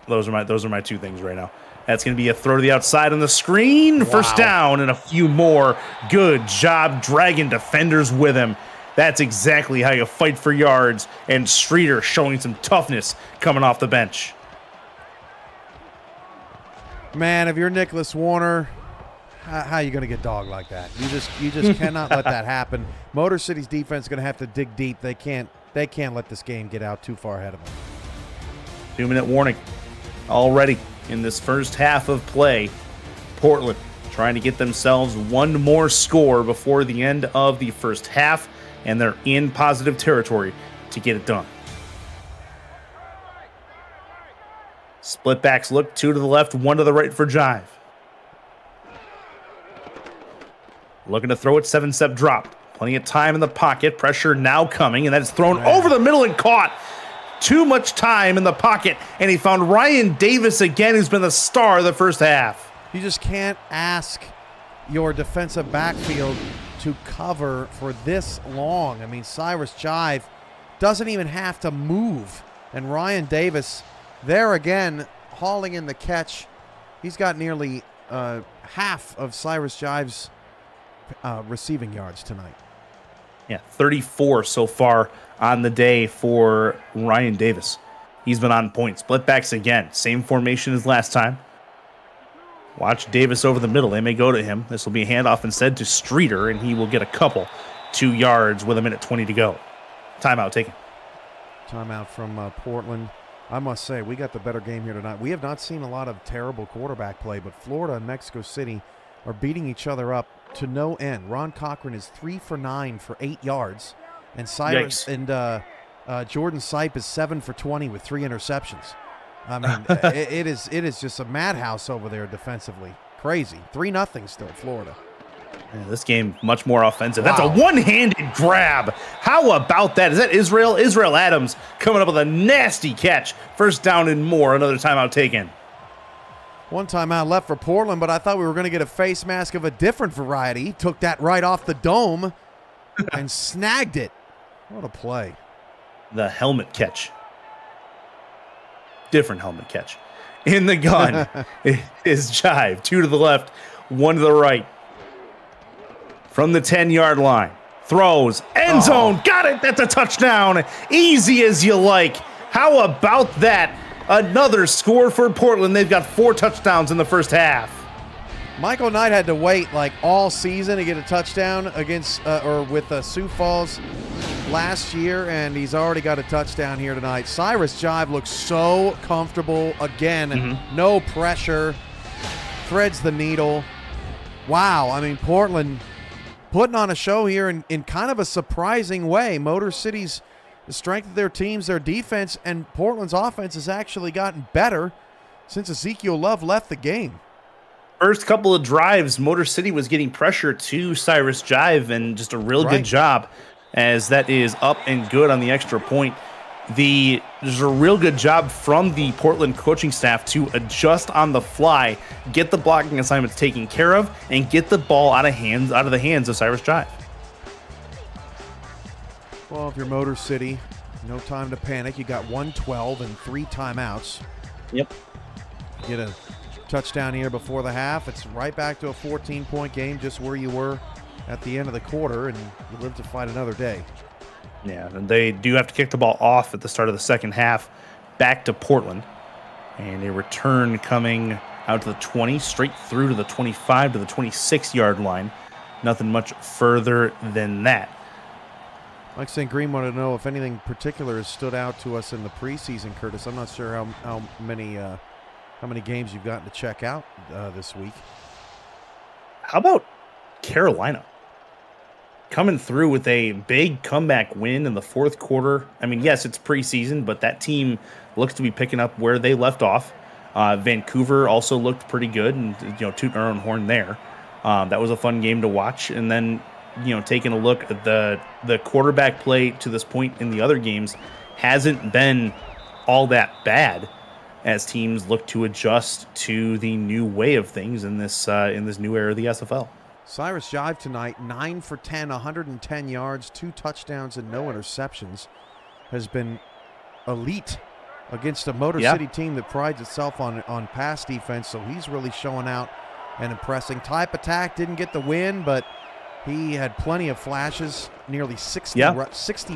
Those are my 2 things right now. That's going to be a throw to the outside on the screen. Wow. First down and a few more. Good job dragging defenders with him. That's exactly how you fight for yards. And Streeter showing some toughness coming off the bench. Man, if you're Nicholas Warner, how are you going to get dogged like that? You just cannot let that happen. Motor City's defense is going to have to dig deep. They can't let this game get out too far ahead of them. 2-minute warning already in this first half of play. Portland trying to get themselves one more score before the end of the first half, and they're in positive territory to get it done. Split backs look, 2 to the left, 1 to the right for Jive. Looking to throw it, 7-step drop. Plenty of time in the pocket. Pressure now coming, and that's thrown over the middle and caught. Too much time in the pocket, and he found Ryan Davis again, who's been the star of the first half. You just can't ask your defensive backfield to cover for this long. I mean, Cyrus Jive doesn't even have to move, and Ryan Davis there again hauling in the catch. He's got nearly half of Cyrus Jive's receiving yards tonight. Yeah, 34 so far on the day for Ryan Davis. He's been on point. Split backs again. Same formation as last time. Watch Davis over the middle. They may go to him. This will be a handoff instead to Streeter, and he will get a couple. 2 yards with 1:20 to go. Timeout taken. Timeout from Portland. I must say, we got the better game here tonight. We have not seen a lot of terrible quarterback play, but Florida and Mexico City are beating each other up to no end. Ron Cochran is 3 for 9 for 8 yards, and Cyrus and Jordan Sipe is 7 for 20 with 3 interceptions. I mean, it is just a madhouse over there defensively. Crazy. 3-0 still, Florida. Yeah, this game much more offensive. Wow. That's a one-handed grab. How about that? Is that Israel? Israel Adams coming up with a nasty catch. First down and more. Another timeout taken. One timeout left for Portland, but I thought we were going to get a face mask of a different variety. He took that right off the dome and snagged it. What a play. The helmet catch. Different helmet catch. In the gun is Jive. 2 to the left, 1 to the right. From the 10-yard line. Throws. End zone. Got it. That's a touchdown. Easy as you like. How about that? Another score for Portland. They've got 4 touchdowns in the first half. Michael Knight had to wait like all season to get a touchdown against with Sioux Falls last year, and he's already got a touchdown here tonight. Cyrus Jive looks so comfortable again. No pressure. Threads the needle. Wow. I mean, Portland putting on a show here in kind of a surprising way. Motor City's the strength of their teams, their defense, and Portland's offense has actually gotten better since Ezekiel Love left the game. First couple of drives, Motor City was getting pressure to Cyrus Jive, and just a real good job as that is up and good on the extra point. There's a real good job from the Portland coaching staff to adjust on the fly, get the blocking assignments taken care of, and get the ball out of the hands of Cyrus Jive. Well, if you're Motor City, no time to panic. You got 1:12 and 3 timeouts. Yep. Get a touchdown here before the half. It's right back to a 14-point game, just where you were at the end of the quarter, and you live to fight another day. Yeah, and they do have to kick the ball off at the start of the second half back to Portland. And a return coming out to the 20, straight through to the 25 to the 26-yard line. Nothing much further than that. Mike St. Green wanted to know if anything particular has stood out to us in the preseason, Curtis. I'm not sure how many games you've gotten to check out this week. How about Carolina? Coming through with a big comeback win in the fourth quarter. I mean, yes, it's preseason, but that team looks to be picking up where they left off. Vancouver also looked pretty good, and tooting our own horn there. That was a fun game to watch. And then, taking a look at the quarterback play to this point in the other games hasn't been all that bad as teams look to adjust to the new way of things in this new era of the SFL. Cyrus Jive tonight, 9 for 10, 110 yards, 2 touchdowns, and no interceptions, has been elite against a Motor City team that prides itself on pass defense, so he's really showing out and impressing. Type Attack didn't get the win, but he had plenty of flashes, nearly 60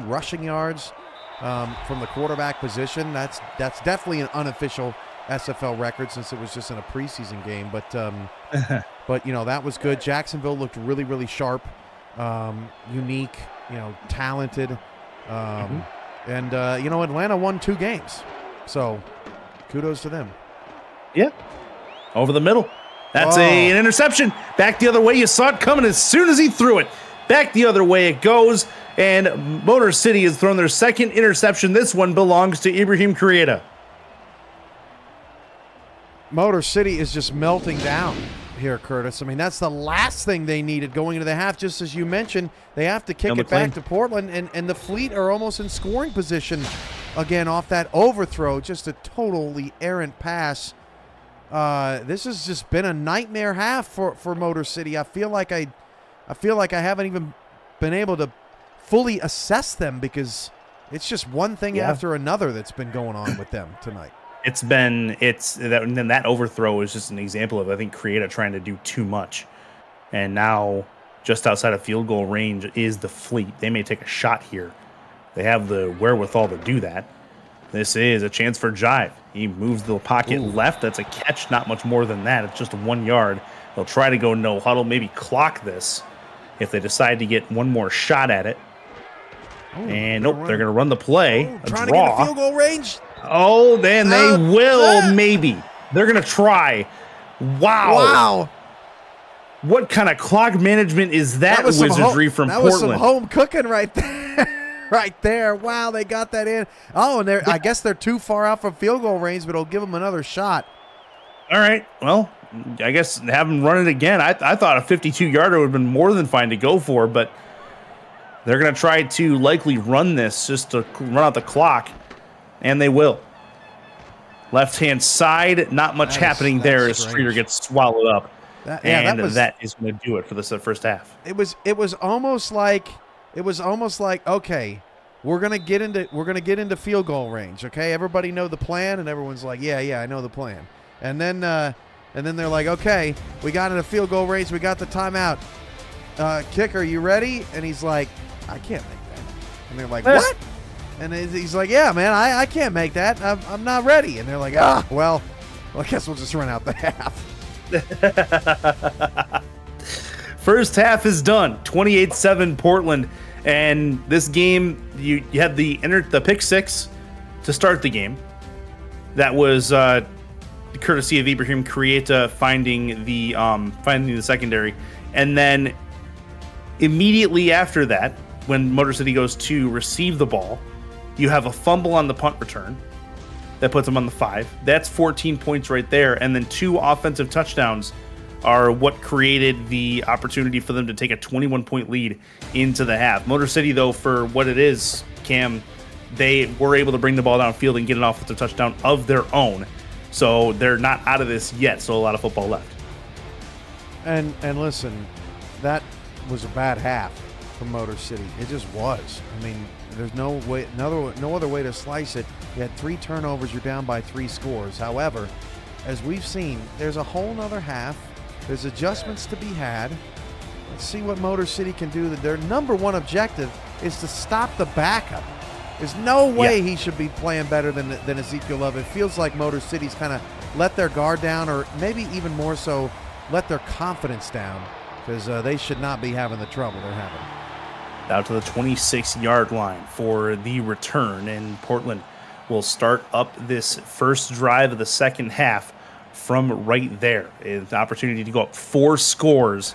rushing yards from the quarterback position. That's definitely an unofficial SFL record since it was just in a preseason game, but that was good. Jacksonville looked really, really sharp, unique, talented, and Atlanta won 2 games, so kudos to them. Yeah, over the middle. That's an interception. Back the other way. You saw it coming as soon as he threw it. Back the other way it goes, and Motor City has thrown their second interception. This one belongs to Ibrahim Kurieta. Motor City is just melting down here, Curtis. I mean, that's the last thing they needed going into the half. Just as you mentioned, they have to kick it back to Portland, and the Fleet are almost in scoring position again off that overthrow. Just a totally errant pass. This has just been a nightmare half for Motor City. I feel like I haven't even been able to fully assess them because it's just one thing after another that's been going on with them tonight. That overthrow is just an example of, I think, Kurieta trying to do too much. And now just outside of field goal range is the Fleet. They may take a shot here. They have the wherewithal to do that. This is a chance for Jive. He moves the pocket left. That's a catch, not much more than that. It's just 1 yard. They'll try to go no huddle, maybe clock this if they decide to get one more shot at it. And nope, they're going to run the play. A trying draw. to get the field goal range. Oh, then they will, maybe. They're going to try. Wow. What kind of clock management is that wizardry from Portland? That was some home cooking right there. Right there. Wow, they got that in. Oh, and I guess they're too far out from field goal range, but it'll give them another shot. All right. Well, I guess have them run it again. I thought a 52-yarder would have been more than fine to go for, but they're going to try to likely run this just to run out the clock, and they will. Left-hand side, not much happening there as Streeter gets swallowed up. That is going to do it for the first half. It was almost like okay, we're gonna get into field goal range. Okay, everybody know the plan, and everyone's like, yeah, I know the plan. And then they're like, okay, we got into field goal range, we got the timeout. Kicker, you ready? And he's like, I can't make that. And they're like, what? And he's like, yeah, man, I can't make that. I'm not ready. And they're like, well, I guess we'll just run out the half. First half is done. 28-7 Portland. And this game, you had the pick six to start the game. That was courtesy of Ibrahim Krieta finding the secondary. And then immediately after that, when Motor City goes to receive the ball, you have a fumble on the punt return that puts them on the 5. That's 14 points right there. And then 2 offensive touchdowns are what created the opportunity for them to take a 21-point lead into the half. Motor City, though, for what it is, Cam, they were able to bring the ball downfield and get an offensive touchdown of their own. So they're not out of this yet. So a lot of football left. And listen, that was a bad half for Motor City. It just was. I mean, there's no other way to slice it. You had 3 turnovers. You're down by 3 scores. However, as we've seen, there's a whole nother half. There's adjustments to be had. Let's see what Motor City can do. Their number one objective is to stop the backup. There's no way he should be playing better than Ezekiel Love. It feels like Motor City's kind of let their guard down, or maybe even more so, let their confidence down, because they should not be having the trouble they're having. Out to the 26-yard line for the return, and Portland will start up this first drive of the second half from right there. It's an opportunity to go up 4 scores.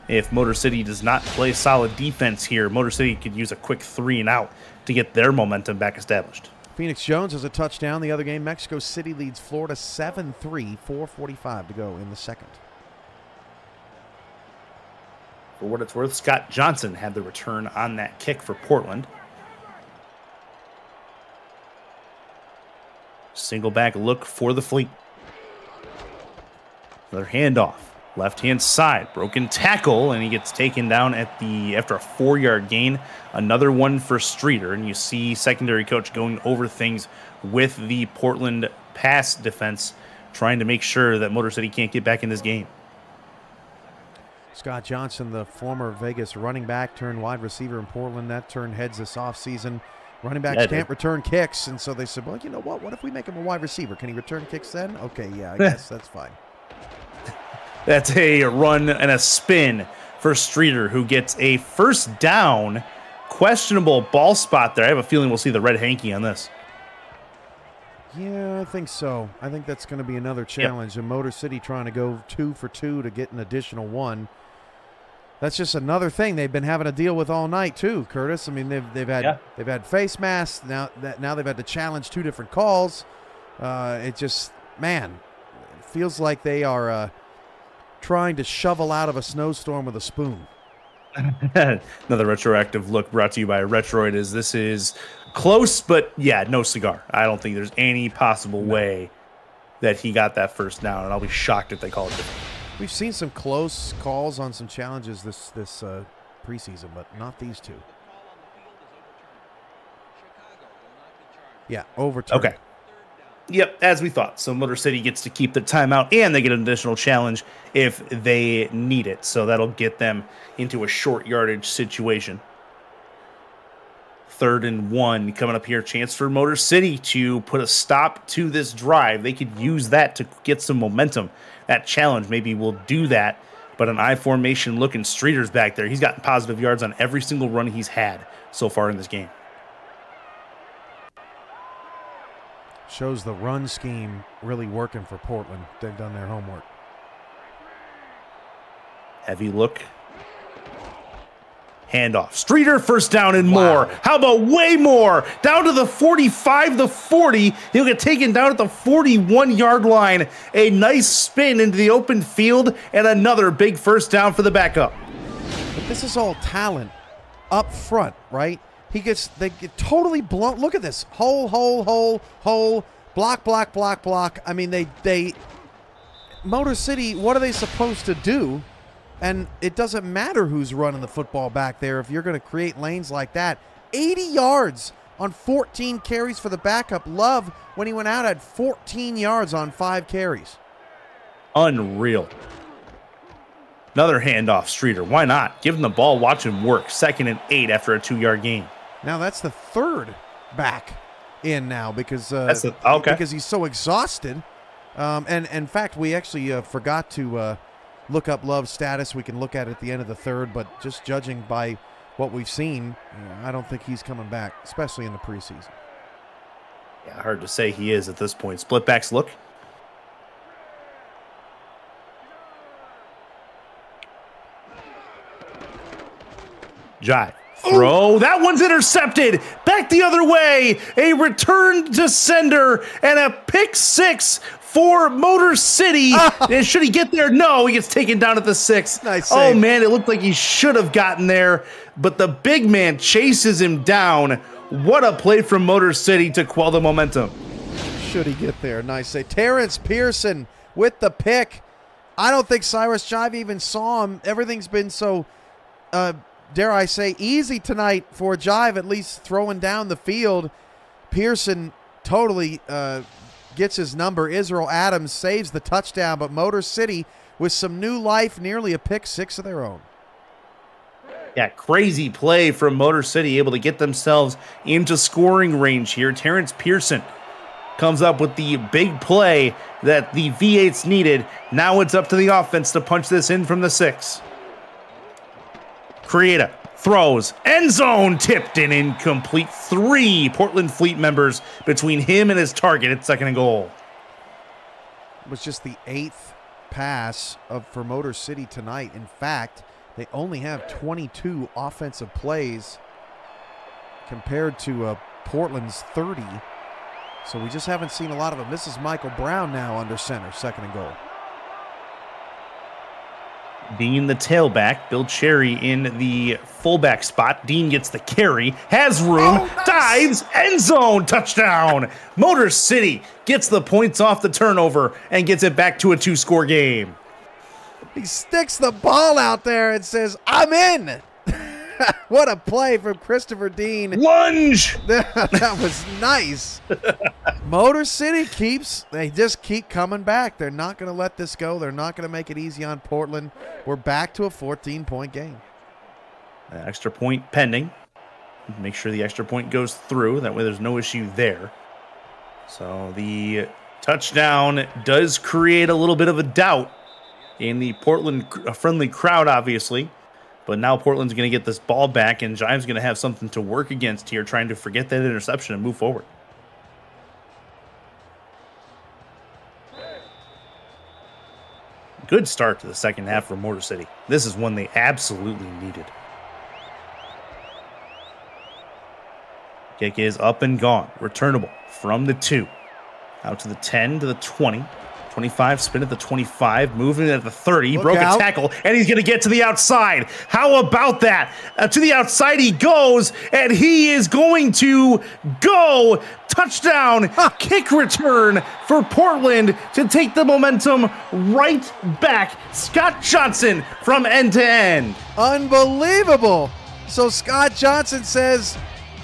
If Motor City does not play solid defense here, Motor City could use a quick 3 and out to get their momentum back established. Phoenix Jones has a touchdown. The other game, Mexico City leads Florida 7-3, 4:45 to go in the second. For what it's worth, Scott Johnson had the return on that kick for Portland. Single back look for the Fleet. Another handoff. Left-hand side. Broken tackle, and he gets taken down after a 4-yard gain. Another one for Streeter, and you see secondary coach going over things with the Portland pass defense, trying to make sure that Motor City can't get back in this game. Scott Johnson, the former Vegas running back turned wide receiver in Portland, that turned heads this offseason. Running backs can't return kicks, and so they said, well, you know what? What if we make him a wide receiver? Can he return kicks then? Okay, yeah, I guess that's fine. That's a run and a spin for Streeter, who gets a first down. Questionable ball spot there. I have a feeling we'll see the red hanky on this. Yeah, I think so. I think that's going to be another challenge. And Motor City trying to go 2 for 2 to get an additional 1. That's just another thing they've been having to deal with all night too, Curtis. I mean, they've had face masks. Now they've had to challenge 2 different calls. It just, man, it feels like they are trying to shovel out of a snowstorm with a spoon. Another retroactive look brought to you by Retroid. This is close, but no cigar. I don't think there's any possible way that he got that first down, and I'll be shocked if they call it different. We've seen some close calls on some challenges this preseason, but not these 2. Yeah, overturned. Okay. Yep, as we thought. So Motor City gets to keep the timeout, and they get an additional challenge if they need it. So that'll get them into a short yardage situation. 3rd and 1 coming up here. Chance for Motor City to put a stop to this drive. They could use that to get some momentum. That challenge maybe will do that. But an I formation looking Streeter's back there. He's gotten positive yards on every single run he's had so far in this game. Shows the run scheme really working for Portland. They've done their homework. Heavy look. Handoff. Streeter, first down and more. How about way more? Down to the 45, the 40. He'll get taken down at the 41-yard line. A nice spin into the open field and another big first down for the backup. But this is all talent up front, right? They get totally blown. Look at this. Hole. Block. I mean, Motor City, what are they supposed to do? And it doesn't matter who's running the football back there if you're going to create lanes like that. 80 yards on 14 carries for the backup. Love, when he went out, had 14 yards on 5 carries. Unreal. Another handoff, Streeter. Why not? Give him the ball, watch him work. 2nd and 8 after a 2-yard gain. Now that's the 3rd back in now because he's so exhausted. And in fact, we actually forgot to look up Love's status. We can look at it at the end of the 3rd, but just judging by what we've seen, I don't think he's coming back, especially in the preseason. Yeah, hard to say he is at this point. Split backs look. Jive. Throw. Ooh. That one's intercepted. Back the other way. A return to sender and a pick 6 for Motor City. And should he get there? No, he gets taken down at the 6. Nice save. Oh, man, it looked like he should have gotten there, but the big man chases him down. What a play from Motor City to quell the momentum. Should he get there? Nice save. Terrence Pearson with the pick. I don't think Cyrus Jive even saw him. Everything's been so, dare I say, easy tonight for Jive, at least throwing down the field. Pearson totally gets his number. Israel Adams saves the touchdown, but Motor City with some new life, nearly a pick 6 of their own. Yeah, crazy play from Motor City, able to get themselves into scoring range here. Terrence Pearson comes up with the big play that the V8s needed. Now it's up to the offense to punch this in from the 6. Creata throws, end zone, tipped and incomplete. 3 Portland Fleet members between him and his target at 2nd and goal. It was just the 8th pass for Motor City tonight. In fact, they only have 22 offensive plays compared to Portland's 30. So we just haven't seen a lot of them. This is Michael Brown now under center, 2nd and goal. Dean the tailback, Bill Cherry in the fullback spot. Dean gets the carry, has room, dives, end zone, touchdown. Motor City gets the points off the turnover and gets it back to a 2-score game. He sticks the ball out there and says, I'm in. What a play from Christopher Dean. Lunge. That was nice. Motor City they just keep coming back. They're not going to let this go. They're not going to make it easy on Portland. We're back to a 14-point game. Extra point pending. Make sure the extra point goes through. That way there's no issue there. So the touchdown does create a little bit of a doubt in the Portland-friendly crowd, obviously. But now Portland's going to get this ball back, and Jive's going to have something to work against here, trying to forget that interception and move forward. Good start to the second half for Motor City. This is one they absolutely needed. Kick is up and gone. Returnable from the 2. Out to the 10, to the 20. 25, spin at the 25, moving at the 30. He broke a tackle, and he's going to get to the outside. How about that? To the outside he goes, and he is going to go. Touchdown, kick return for Portland to take the momentum right back. Scott Johnson from end to end. Unbelievable. So Scott Johnson says,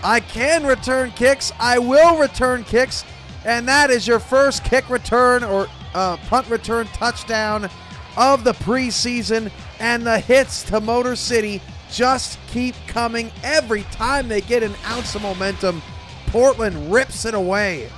I can return kicks. I will return kicks. And that is your first kick return or punt return touchdown of the preseason. And the hits to Motor City just keep coming. Every time they get an ounce of momentum, Portland rips it away.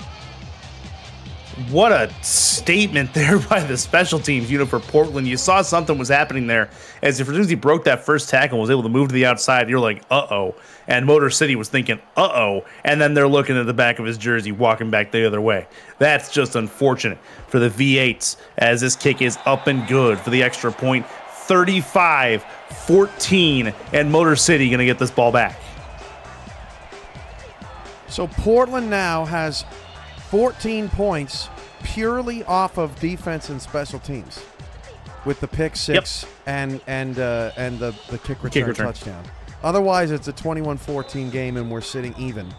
What a statement there by the special teams unit for Portland. You saw something was happening there as soon as he broke that first tackle and was able to move to the outside. You're like, uh-oh. And Motor City was thinking, uh-oh. And then they're looking at the back of his jersey, walking back the other way. That's just unfortunate for the V8s as this kick is up and good for the extra point. 35-14, and Motor City going to get this ball back. So Portland now has 14 points purely off of defense and special teams with the pick six and the kick return touchdown. Otherwise, it's a 21-14 game and we're sitting even.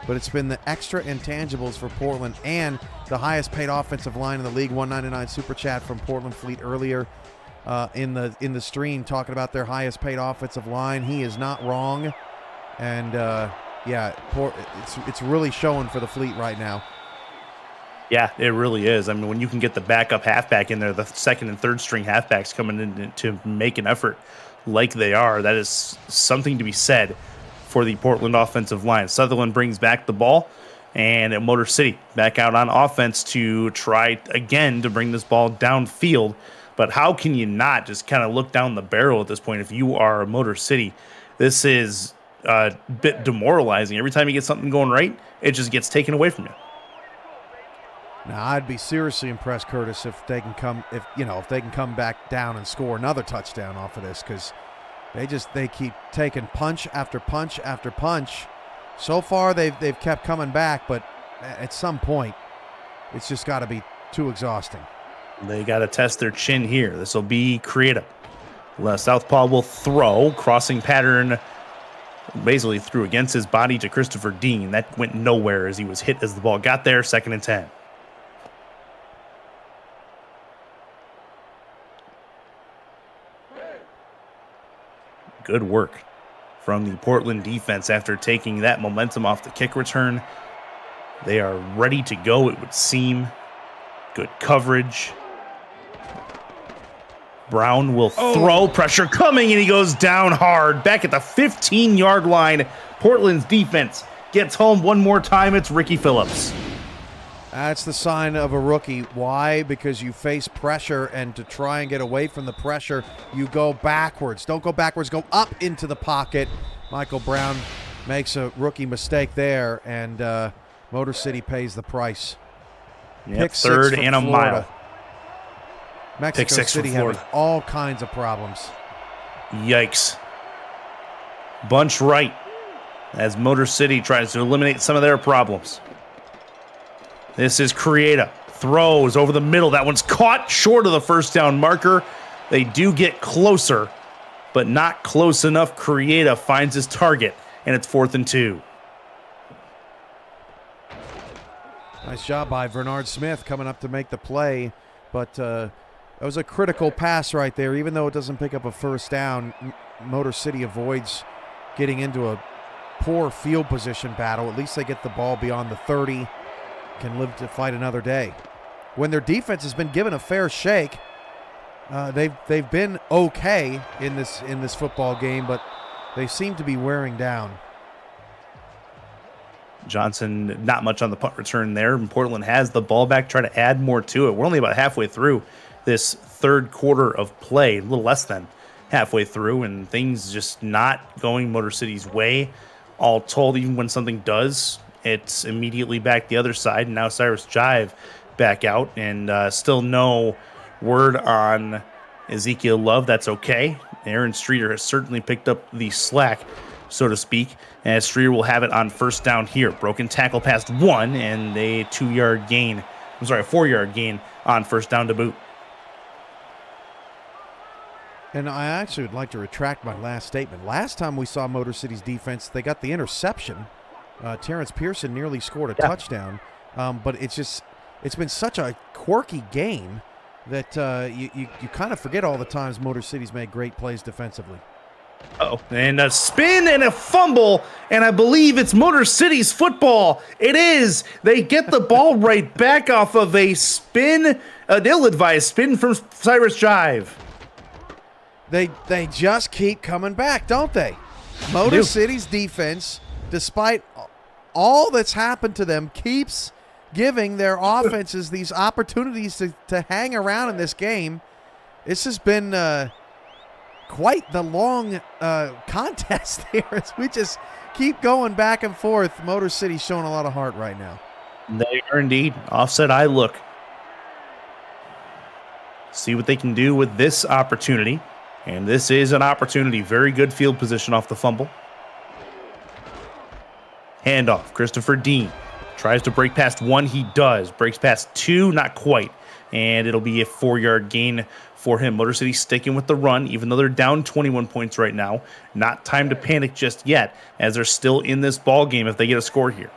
But it's been the extra intangibles for Portland and the highest paid offensive line in the league. 199 super chat from Portland Fleet earlier in the stream talking about their highest paid offensive line. He is not wrong. And it's really showing for the Fleet right now. Yeah, it really is. I mean, when you can get the backup halfback in there, the second and third string halfbacks coming in to make an effort like they are, that is something to be said for the Portland offensive line. Sutherland brings back the ball, and at Motor City back out on offense to try again to bring this ball downfield. But how can you not just kind of look down the barrel at this point if you are Motor City? This is a bit demoralizing. Every time you get something going right, it just gets taken away from you. Now, I'd be seriously impressed, Curtis, if they can come back down and score another touchdown off of this, because they keep taking punch after punch after punch. So far, they've kept coming back, but at some point, it's just got to be too exhausting. They got to test their chin here. This will be creative. Southpaw will throw, crossing pattern. Basically threw against his body to Christopher Dean. That went nowhere as he was hit as the ball got there. 2nd and 10. Good work from the Portland defense after taking that momentum off the kick return. They are ready to go, it would seem. Good coverage. Brown will throw, pressure coming, and he goes down hard. Back at the 15-yard line, Portland's defense gets home one more time. It's Ricky Phillips. That's the sign of a rookie. Why? Because you face pressure, and to try and get away from the pressure, you go backwards. Don't go backwards, go up into the pocket. Michael Brown makes a rookie mistake there, and Motor City pays the price. Yep, Pick third and a mile. Mexico City having all kinds of problems. Yikes. Bunch right as Motor City tries to eliminate some of their problems. This is Creata. Throws over the middle. That one's caught short of the first down marker. They do get closer, but not close enough. Creata finds his target, and it's 4th and 2. Nice job by Bernard Smith coming up to make the play, but that was a critical pass right there. Even though it doesn't pick up a first down, Motor City avoids getting into a poor field position battle. At least they get the ball beyond the 30, can live to fight another day. When their defense has been given a fair shake, they've been okay in this football game, but they seem to be wearing down. Johnson, not much on the punt return there. And Portland has the ball back, try to add more to it. We're only about halfway through this third quarter of play, a little less than halfway through, and things just not going Motor City's way. All told, even when something does, it's immediately back the other side. And now Cyrus Jive back out, and still no word on Ezekiel Love. That's okay. Aaron Streeter has certainly picked up the slack, so to speak, as Streeter will have it on first down here. Broken tackle past 1 and a 4-yard gain on first down to boot. And I actually would like to retract my last statement. Last time we saw Motor City's defense, they got the interception. Terrence Pearson nearly scored a touchdown, but it's been such a quirky game that you kind of forget all the times Motor City's made great plays defensively. Oh, and a spin and a fumble, and I believe it's Motor City's football. It is. They get the ball right back off of a spin, an ill-advised spin from Cyrus Jive. They just keep coming back, don't they? Motor City's defense, despite all that's happened to them, keeps giving their offenses these opportunities to hang around in this game. This has been quite the long contest here as we just keep going back and forth. Motor City's showing a lot of heart right now. They are indeed. Offset eye look. See what they can do with this opportunity. And this is an opportunity. Very good field position off the fumble. Handoff. Christopher Dean tries to break past one. He does. Breaks past two. Not quite. And it'll be a 4-yard gain for him. Motor City sticking with the run, even though they're down 21 points right now. Not time to panic just yet, as they're still in this ball game if they get a score here.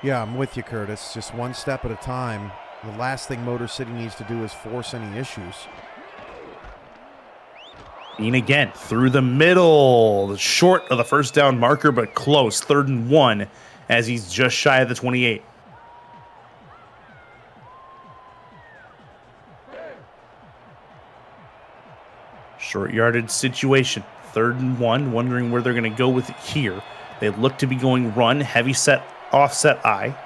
Yeah, I'm with you, Curtis. Just one step at a time. The last thing Motor City needs to do is force any issues. Dean again through the middle. Short of the first down marker, but close. 3rd and 1 as he's just shy of the 28. Short yardage situation. 3rd and 1, wondering where they're going to go with it here. They look to be going run, heavy set, offset eye.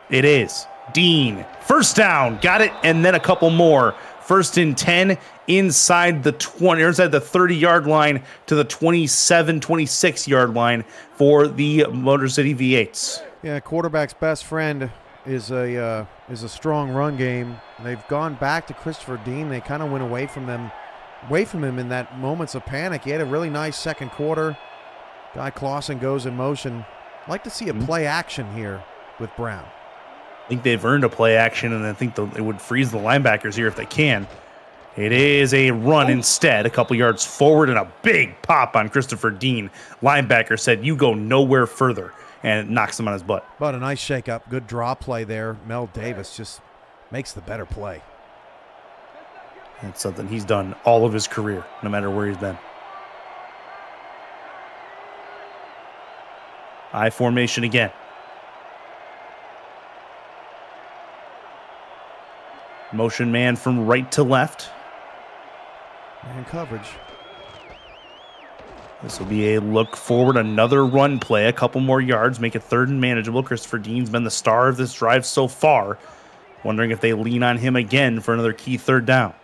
It is. Dean, first down, got it, and then a couple more. 1st and 10 inside the 20, or inside the 30-yard line to the 27, 26-yard line for the Motor City V8s. Yeah, quarterback's best friend is a strong run game. They've gone back to Christopher Dean. They kind of went away from him in that moments of panic. He had a really nice second quarter. Guy Clausen goes in motion. I'd like to see a play action here with Brown. I think they've earned a play action, and I think it would freeze the linebackers here if they can. It is a run instead, a couple yards forward, and a big pop on Christopher Dean. Linebacker said, "You go nowhere further," and it knocks him on his butt. But a nice shake-up. Good draw play there. Mel Davis just makes the better play. It's something he's done all of his career, no matter where he's been. I formation again. Motion man from right to left. Man coverage. This will be a look forward, another run play, a couple more yards, make it 3rd and manageable. Christopher Dean's been the star of this drive so far. Wondering if they lean on him again for another key 3rd down.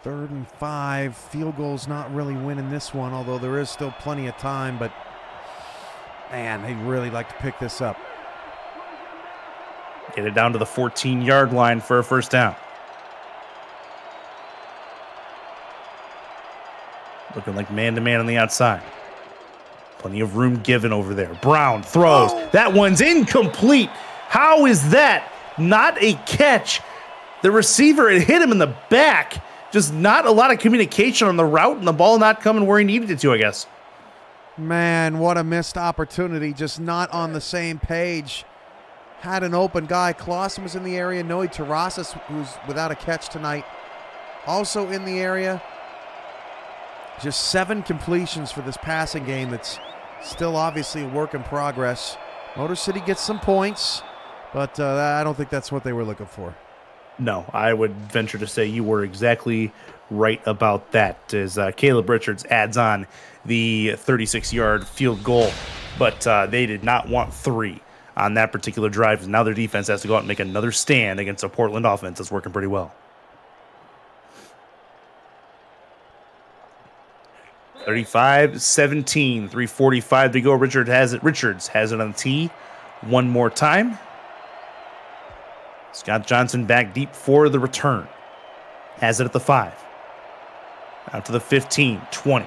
3rd and 5. Field goal's not really winning this one, although there is still plenty of time. But, man, they'd really like to pick this up. Get it down to the 14-yard line for a 1st down. Looking like man-to-man on the outside. Plenty of room given over there. Brown throws. Oh. That one's incomplete. How is that not a catch? The receiver had hit him in the back. Just not a lot of communication on the route, and the ball not coming where he needed it to, I guess. Man, what a missed opportunity. Just not on the same page. Had an open guy. Clausen was in the area. Noe Terrasas, who's without a catch tonight, also in the area. Just 7 completions for this passing game that's still obviously a work in progress. Motor City gets some points, but I don't think that's what they were looking for. No, I would venture to say you were exactly right about that, as Caleb Richards adds on the 36-yard field goal, but they did not want 3 on that particular drive, and now their defense has to go out and make another stand against a Portland offense that's working pretty well. 35-17, 3:45 to go. Richards has it on the tee one more time. Scott Johnson back deep for the return. Has it at the 5. Out to the 15, 20.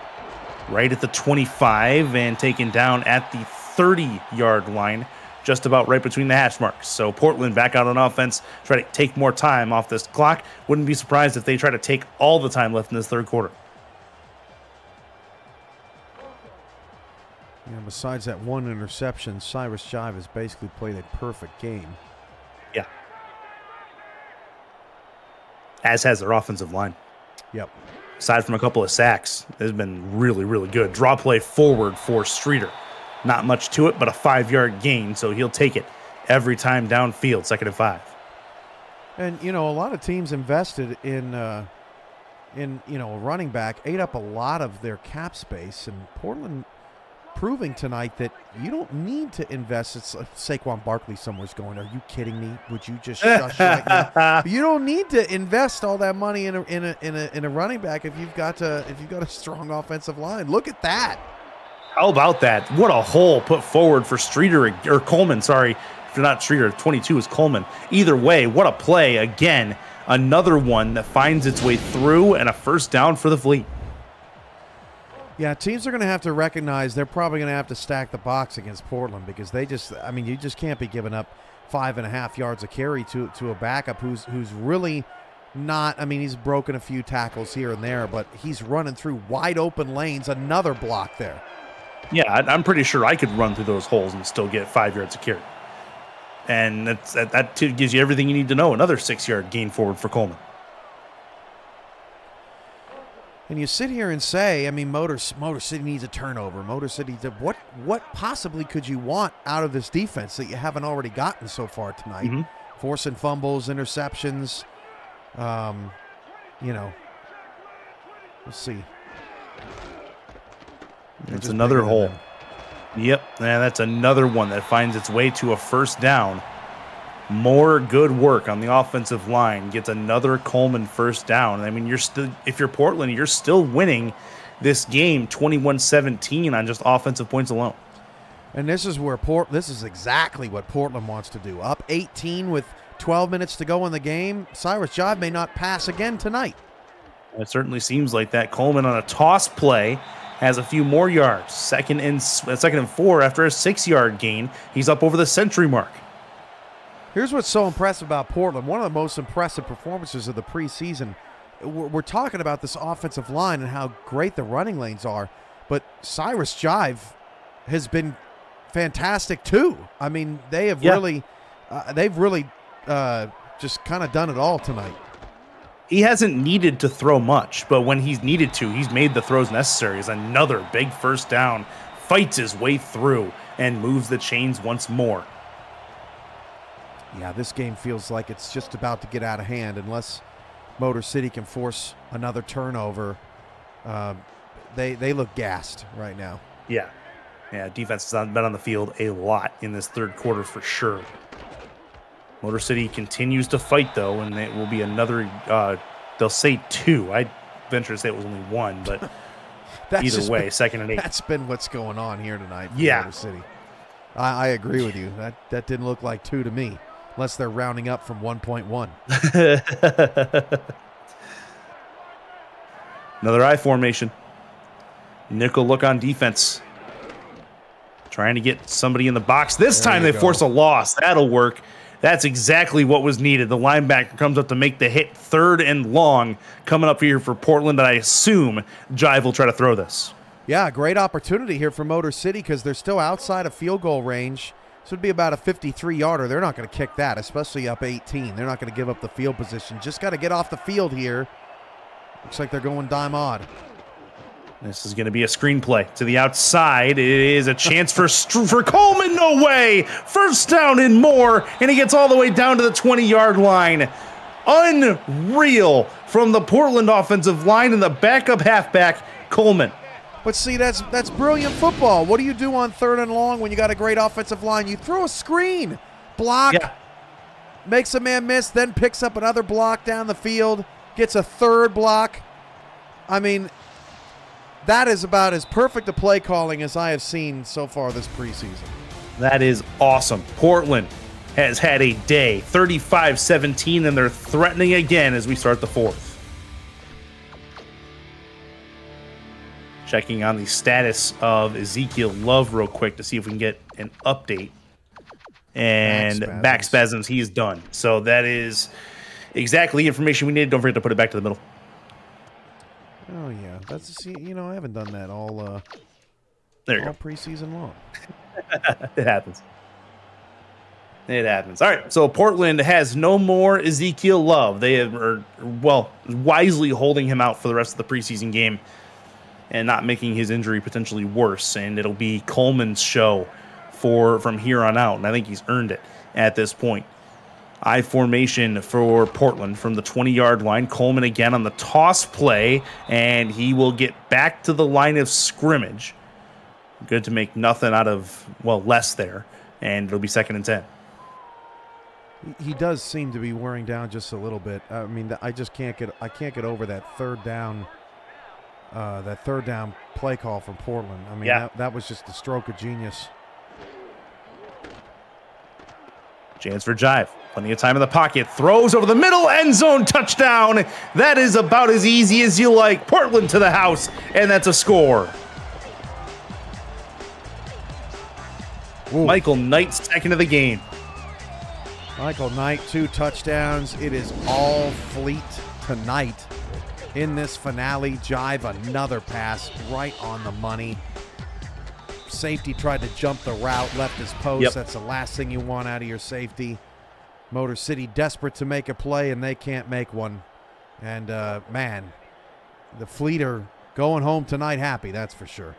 Right at the 25 and taken down at the 30-yard line. Just about right between the hash marks. So Portland back out on offense, try to take more time off this clock. Wouldn't be surprised if they try to take all the time left in this 3rd quarter. Yeah, besides that one interception, Cyrus Jive has basically played a perfect game. Yeah. as has their offensive line. Yep. Aside from a couple of sacks, it's been really, really good. Draw play forward for Streeter. Not much to it, but a 5-yard gain, so he'll take it every time downfield, 2nd and 5. And, a lot of teams invested in a running back, ate up a lot of their cap space, and Portland proving tonight that you don't need to invest. It's Saquon Barkley somewhere's going, are you kidding me? Would you just shush right now? You don't need to invest all that money in a running back if you've got a strong offensive line. Look at that. How about that? What a hole put forward for Streeter or Coleman. Sorry, if you're not Streeter, 22 is Coleman. Either way, what a play. Again, another one that finds its way through and a first down for the Fleet. Yeah, teams are going to have to recognize they're probably going to have to stack the box against Portland because you just can't be giving up 5.5 yards a carry to a backup who's really not. I mean, he's broken a few tackles here and there, but he's running through wide open lanes. Another block there. Yeah, I'm pretty sure I could run through those holes and still get 5 yards a carry. And that gives you everything you need to know. Another 6-yard gain forward for Coleman. And you sit here and say, I mean, Motor City needs a turnover. Motor City, what possibly could you want out of this defense that you haven't already gotten so far tonight? Mm-hmm. Forcing fumbles, interceptions. We'll see. It's another hole. Yep, and that's another one that finds its way to a first down. More good work on the offensive line. Gets another Coleman first down. I mean, if you're Portland, you're still winning this game 21-17 on just offensive points alone. And this is where this is exactly what Portland wants to do. Up 18 with 12 minutes to go in the game. Cyrus Jive may not pass again tonight. It certainly seems like that. Coleman on a toss play has a few more yards. Second and 4 after a 6-yard gain. He's up over the century mark. Here's what's so impressive about Portland. One of the most impressive performances of the preseason. We're talking about this offensive line and how great the running lanes are, but Cyrus Jive has been fantastic too. I mean, they've really just kind of done it all tonight. He hasn't needed to throw much, but when he's needed to, he's made the throws necessary. As another big first down, fights his way through and moves the chains once more. Yeah, this game feels like it's just about to get out of hand unless Motor City can force another turnover. They look gassed right now. Yeah, defense has been on the field a lot in this third quarter for sure. Motor City continues to fight, though, and it will be another, they'll say 2. I venture to say it was only 1, but either way, 2nd and 8. That's been what's going on here tonight for Yeah. Motor City. I agree with you. That didn't look like 2 to me. Unless they're rounding up from 1.1. Another I formation. Nickel look on defense. Trying to get somebody in the box. This time they force a loss. That'll work. That's exactly what was needed. The linebacker comes up to make the hit. 3rd and long coming up here for Portland. I assume Jive will try to throw this. Yeah, great opportunity here for Motor City because they're still outside of field goal range. So it'd be about a 53-yarder. They're not going to kick that, especially up 18. They're not going to give up the field position. Just got to get off the field here. Looks like they're going dime odd. This is going to be a screenplay to the outside. It is a chance for Coleman. No way. First down and more, and he gets all the way down to the 20-yard line. Unreal from the Portland offensive line and the backup halfback, Coleman. But see, that's brilliant football. What do you do on 3rd and long when you got a great offensive line? You throw a screen, block, makes a man miss, then picks up another block down the field, gets a 3rd block. I mean, that is about as perfect a play calling as I have seen so far this preseason. That is awesome. Portland has had a day, 35-17, and they're threatening again as we start the 4th. Checking on the status of Ezekiel Love real quick to see if we can get an update. And back spasms, he is done. So that is exactly the information we needed. Don't forget to put it back to the middle. Oh, yeah. I haven't done that all there you all go. preseason long. It happens. It happens. All right, so Portland has no more Ezekiel Love. They are, well, wisely holding him out for the rest of the preseason game and not making his injury potentially worse. And it'll be Coleman's show from here on out, and I think he's earned it at this point. I formation for Portland from the 20-yard line. Coleman again on the toss play, and he will get back to the line of scrimmage. Good to make nothing out of, well, less there, and it'll be 2nd and 10. He does seem to be wearing down just a little bit. I mean, I can't get over that third down play call from Portland. I mean, that was just a stroke of genius. Chance for Jive. Plenty of time in the pocket. Throws over the middle. End zone touchdown. That is about as easy as you like. Portland to the house, and that's a score. Ooh. Michael Knight, 2nd of the game. Michael Knight, 2 touchdowns. It is all fleet tonight in this finale. Jive, another pass right on the money. Safety tried to jump the route, left his post. Yep. That's the last thing you want out of your safety. Motor City desperate to make a play, and they can't make one. And, man, the Fleet are going home tonight happy, that's for sure.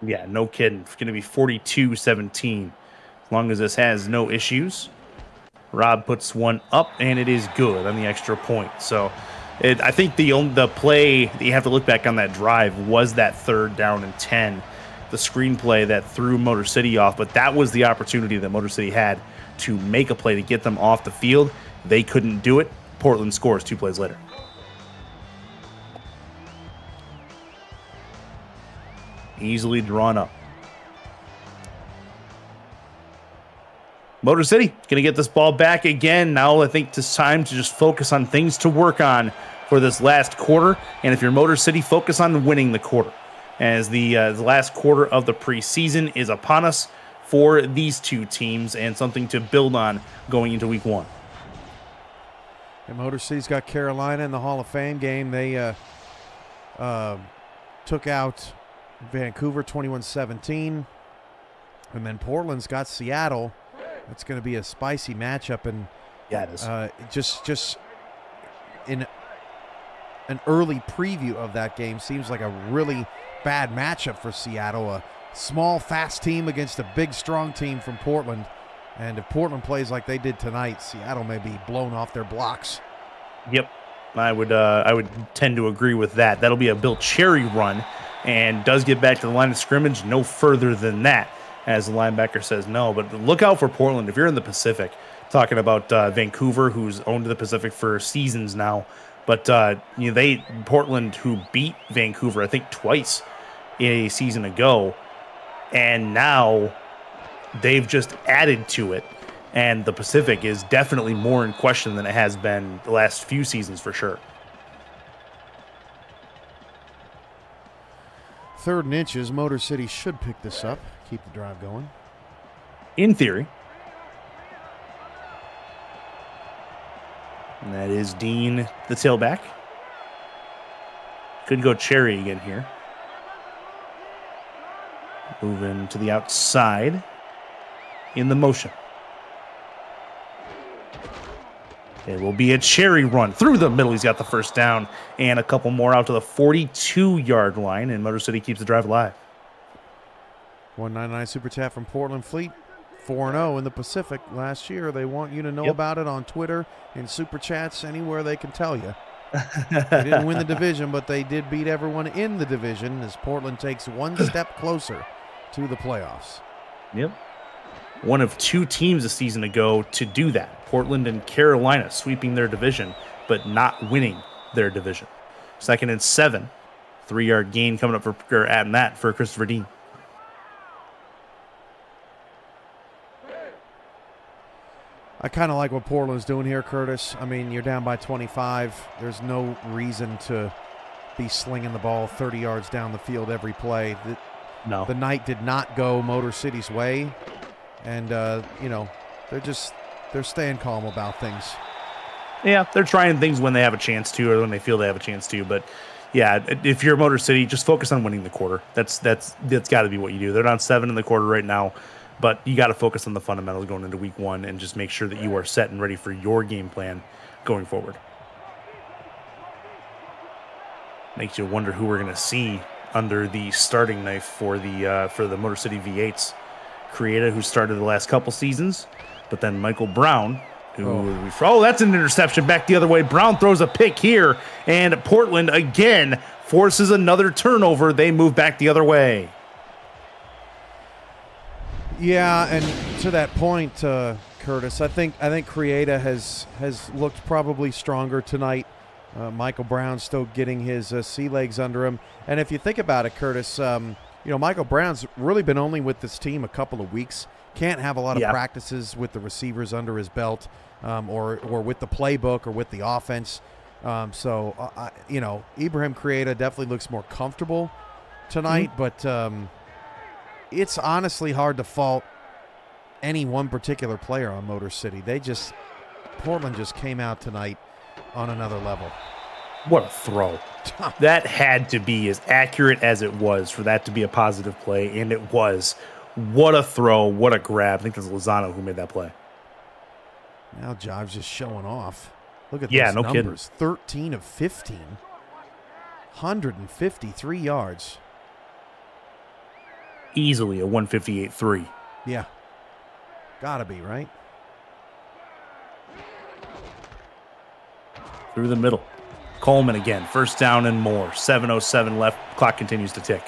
Yeah, no kidding. It's going to be 42-17 as long as this has no issues. Rob puts one up, and it is good on the extra point. So I think the play that you have to look back on that drive was that 3rd down and 10, the screenplay that threw Motor City off. But that was the opportunity that Motor City had to make a play to get them off the field. They couldn't do it. Portland scores 2 plays later. Easily drawn up. Motor City going to get this ball back again. Now I think it's time to just focus on things to work on for this last quarter. And if you're Motor City, focus on winning the quarter, as the last quarter of the preseason is upon us for these two teams, and something to build on going into week 1. And Motor City's got Carolina in the Hall of Fame game. They took out Vancouver 21-17. And then Portland's got Seattle. It's going to be a spicy matchup, and yeah, it is. Just in an early preview of that game, seems like a really bad matchup for Seattle. A small, fast team against a big, strong team from Portland. And if Portland plays like they did tonight, Seattle may be blown off their blocks. Yep, I would tend to agree with that. That'll be a Bill Cherry run, and does get back to the line of scrimmage, no further than that, as the linebacker says no. But look out for Portland if you're in the Pacific. Talking about Vancouver, who's owned the Pacific for seasons now. But Portland, who beat Vancouver, I think twice a season ago, and now they've just added to it. And the Pacific is definitely more in question than it has been the last few seasons for sure. 3rd and inches. Motor City should pick this up. Keep the drive going. In theory. And that is Dean, the tailback. Could go Cherry again here. Moving to the outside in the motion. It will be a Cherry run through the middle. He's got the first down, and a couple more out to the 42-yard line, and Motor City keeps the drive alive. 199 Super Chat from Portland Fleet. 4-0 in the Pacific last year. They want you to know about it on Twitter, in Super Chats, anywhere they can tell you. They didn't win the division, but they did beat everyone in the division as Portland takes one step closer to the playoffs. Yep. One of 2 teams a season ago to do that. Portland and Carolina sweeping their division, but not winning their division. 2nd and 7. 3-yard gain coming up for adding that for Christopher Dean. I kind of like what Portland's doing here, Curtis. I mean, you're down by 25. There's no reason to be slinging the ball 30 yards down the field every play. No. The night did not go Motor City's way. And, they're staying calm about things. Yeah, they're trying things when they have a chance to, or when they feel they have a chance to. But, yeah, if you're Motor City, just focus on winning the quarter. That's got to be what you do. They're down 7 in the quarter right now. But you got to focus on the fundamentals going into week 1 and just make sure that you are set and ready for your game plan going forward. Makes you wonder who we're going to see under the starting knife for the Motor City V8s. Creata, who started the last couple seasons, but then Michael Brown, that's an interception back the other way. Brown throws a pick here, and Portland again forces another turnover. They move back the other way. Yeah, and to that point, Curtis, I think Creata has looked probably stronger tonight. Michael Brown still getting his sea legs under him, and if you think about it, Curtis, Michael Brown's really been only with this team a couple of weeks. Can't have a lot of practices with the receivers under his belt, or with the playbook or with the offense. So Ibrahim Creata definitely looks more comfortable tonight, but it's honestly hard to fault any one particular player on Motor City. Portland just came out tonight on another level. What a throw. That had to be as accurate as it was for that to be a positive play, and it was. What a throw. What a grab. I think it was Lozano who made that play. Now Jive's just showing off. Look at those numbers. Kidding. 13 of 15. 153 yards. Easily a 158-3. Yeah. Gotta be, right? Through the middle. Coleman again. First down and more. 7:07 left. Clock continues to tick.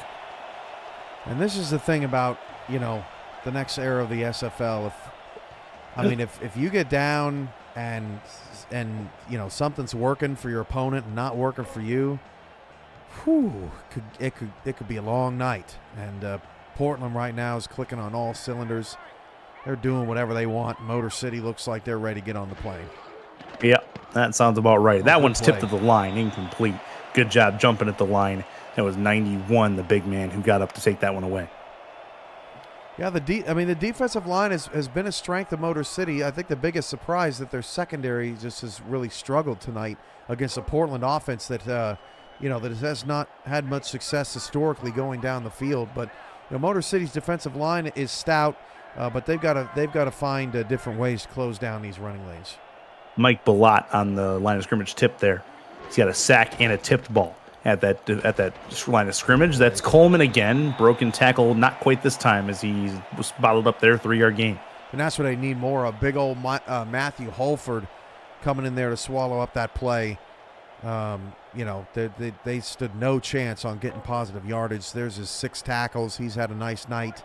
And this is the thing about, the next era of the SFL. If you get down and something's working for your opponent and not working for you, it could be a long night. And Portland right now is clicking on all cylinders. They're doing whatever they want. Motor City looks like they're ready to get on the plane. Yeah, that sounds about right. That one's tipped to the line, incomplete. Good job jumping at the line. That was 91, the big man who got up to take that one away. Yeah, the defensive line has been a strength of Motor City. I think the biggest surprise that their secondary just has really struggled tonight against a Portland offense that that has not had much success historically going down the field. But Motor City's defensive line is stout, but they've got to find different ways to close down these running lanes. Mike Ballot on the line of scrimmage tip there. He's got a sack and a tipped ball at that line of scrimmage. That's Coleman again. Broken tackle, not quite this time as he was bottled up there, 3-yard gain. And that's what they need more of. Big old Matthew Holford coming in there to swallow up that play. They stood no chance on getting positive yardage. There's his 6 tackles. He's had a nice night.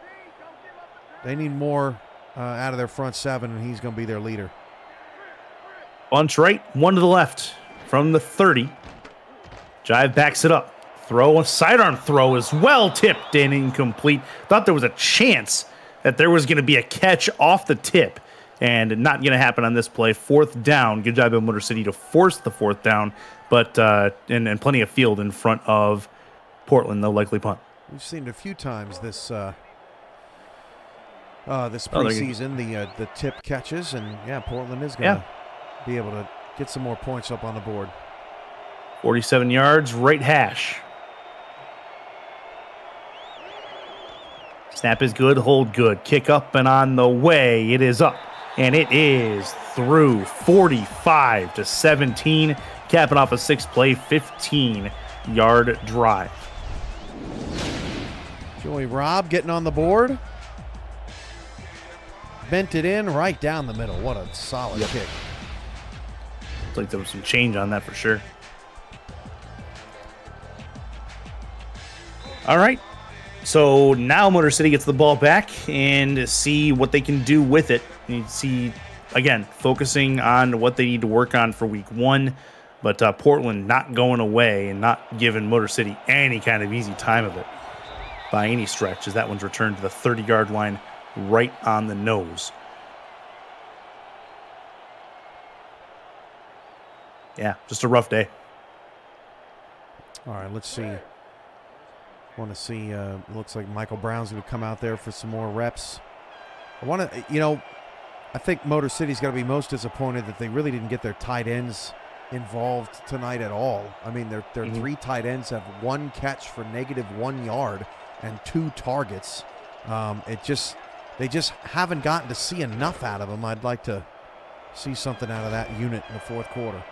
They need more out of their front 7, and he's going to be their leader. Bunch right, 1 to the left from the 30. Jive backs it up. Throw, a sidearm throw as well, tipped and incomplete. Thought there was a chance that there was going to be a catch off the tip, and not going to happen on this play. 4th down. Good job by Motor City to force the 4th down, but and plenty of field in front of Portland. They'll likely punt. We've seen it a few times this preseason, the tip catches, and Portland is going to be able to get some more points up on the board. 47 yards, right hash. Snap is good, hold good. Kick up and on the way. It is up, and it is through. 45-17, capping off a 6-play, 15-yard drive. Joey Robb getting on the board. Bent it in right down the middle. What a solid kick. Looks like there was some change on that for sure. All right. So now Motor City gets the ball back and see what they can do with it. You see, again, focusing on what they need to work on for week 1. But Portland not going away and not giving Motor City any kind of easy time of it by any stretch, as that one's returned to the 30-yard line right on the nose. Yeah, just a rough day. All right, let's see. Want to see, looks like Michael Brown's going to come out there for some more reps. I think Motor City's got to be most disappointed that they really didn't get their tight ends involved tonight at all. I mean, their 3 tight ends have 1 catch for -1 yard and 2 targets. they just haven't gotten to see enough out of him. I'd like to see something out of that unit in the fourth quarter.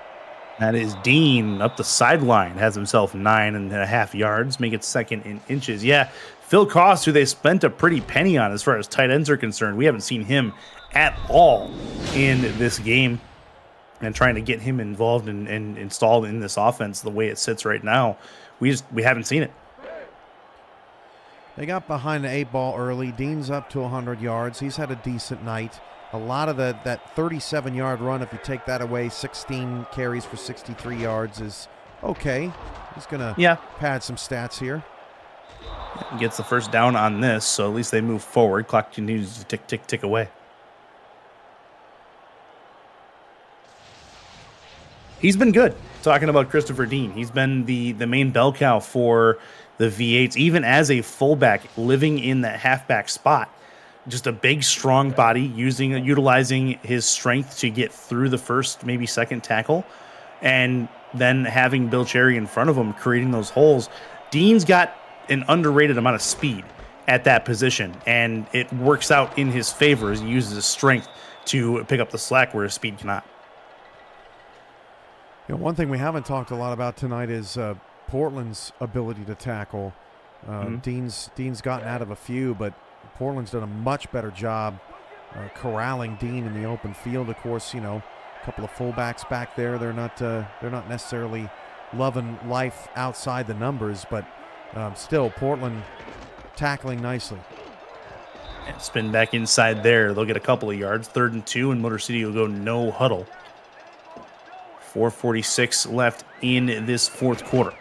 That is Dean up the sideline, has himself 9.5 yards, make it second in inches. Yeah, Phil Koss, who they spent a pretty penny on as far as tight ends are concerned. We haven't seen him at all in this game, and trying to get him involved and installed in this offense the way it sits right now, we haven't seen it. They got behind the 8 ball early. Dean's up to 100 yards. He's had a decent night. A lot of that 37-yard run, if you take that away, 16 carries for 63 yards is okay. He's going to pad some stats here. Gets the first down on this, so at least they move forward. Clock continues to tick, tick, tick away. He's been good. Talking about Christopher Dean, he's been the main bell cow for the V8s, even as a fullback living in that halfback spot. Just a big, strong body, utilizing his strength to get through the first, maybe second tackle, and then having Bill Cherry in front of him, creating those holes. Dean's got an underrated amount of speed at that position, and it works out in his favor as he uses his strength to pick up the slack where his speed cannot. You know, one thing we haven't talked a lot about tonight is Portland's ability to tackle. Dean's gotten out of a few, but Portland's done a much better job corralling Dean in the open field. Of course, you know, a couple of fullbacks back there. They're not necessarily loving life outside the numbers, but still, Portland tackling nicely. And spin back inside there. They'll get a couple of yards. 3rd and 2, and Motor City will go no huddle. 4:46 left in this fourth quarter.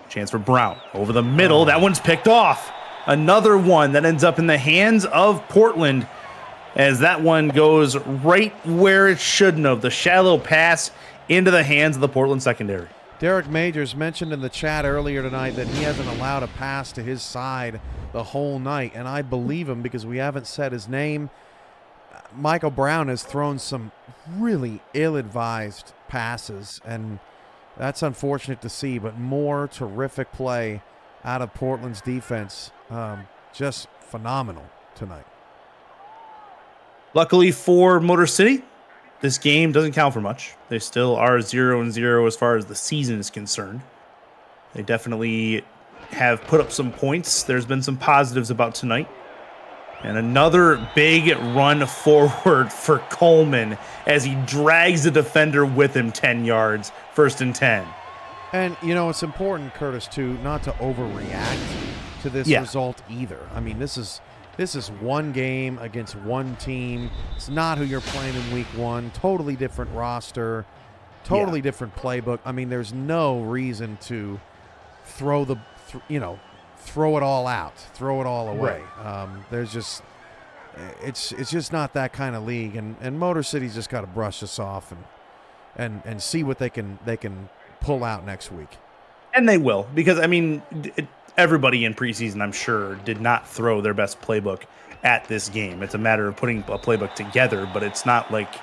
Chance for Brown over the middle. That one's picked off. Another one that ends up in the hands of Portland, as that one goes right where it shouldn't have. The shallow pass into the hands of the Portland secondary. Derek Majors mentioned in the chat earlier tonight that he hasn't allowed a pass to his side the whole night, and I believe him because we haven't said his name. Michael Brown has thrown some really ill-advised passes, and that's unfortunate to see, but more terrific play out of Portland's defense. Just phenomenal tonight. Luckily for Motor City, this game doesn't count for much. They still are 0-0 as far as the season is concerned. They definitely have put up some points. There's been some positives about tonight. And another big run forward for Coleman as he drags the defender with him 10 yards, 1st and 10. And, you know, it's important, Curtis, too, not to overreact to this result either. I mean, this is one game against one team. It's not who you're playing in week one. Totally different roster, totally different playbook. I mean, there's no reason to throw it all out, throw it all away. Right. There's just it's just not that kind of league, and Motor City's just got to brush this off and see what they can pull out next week. And they will, because I mean, everybody in preseason, I'm sure, did not throw their best playbook at this game. It's a matter of putting a playbook together, but it's not like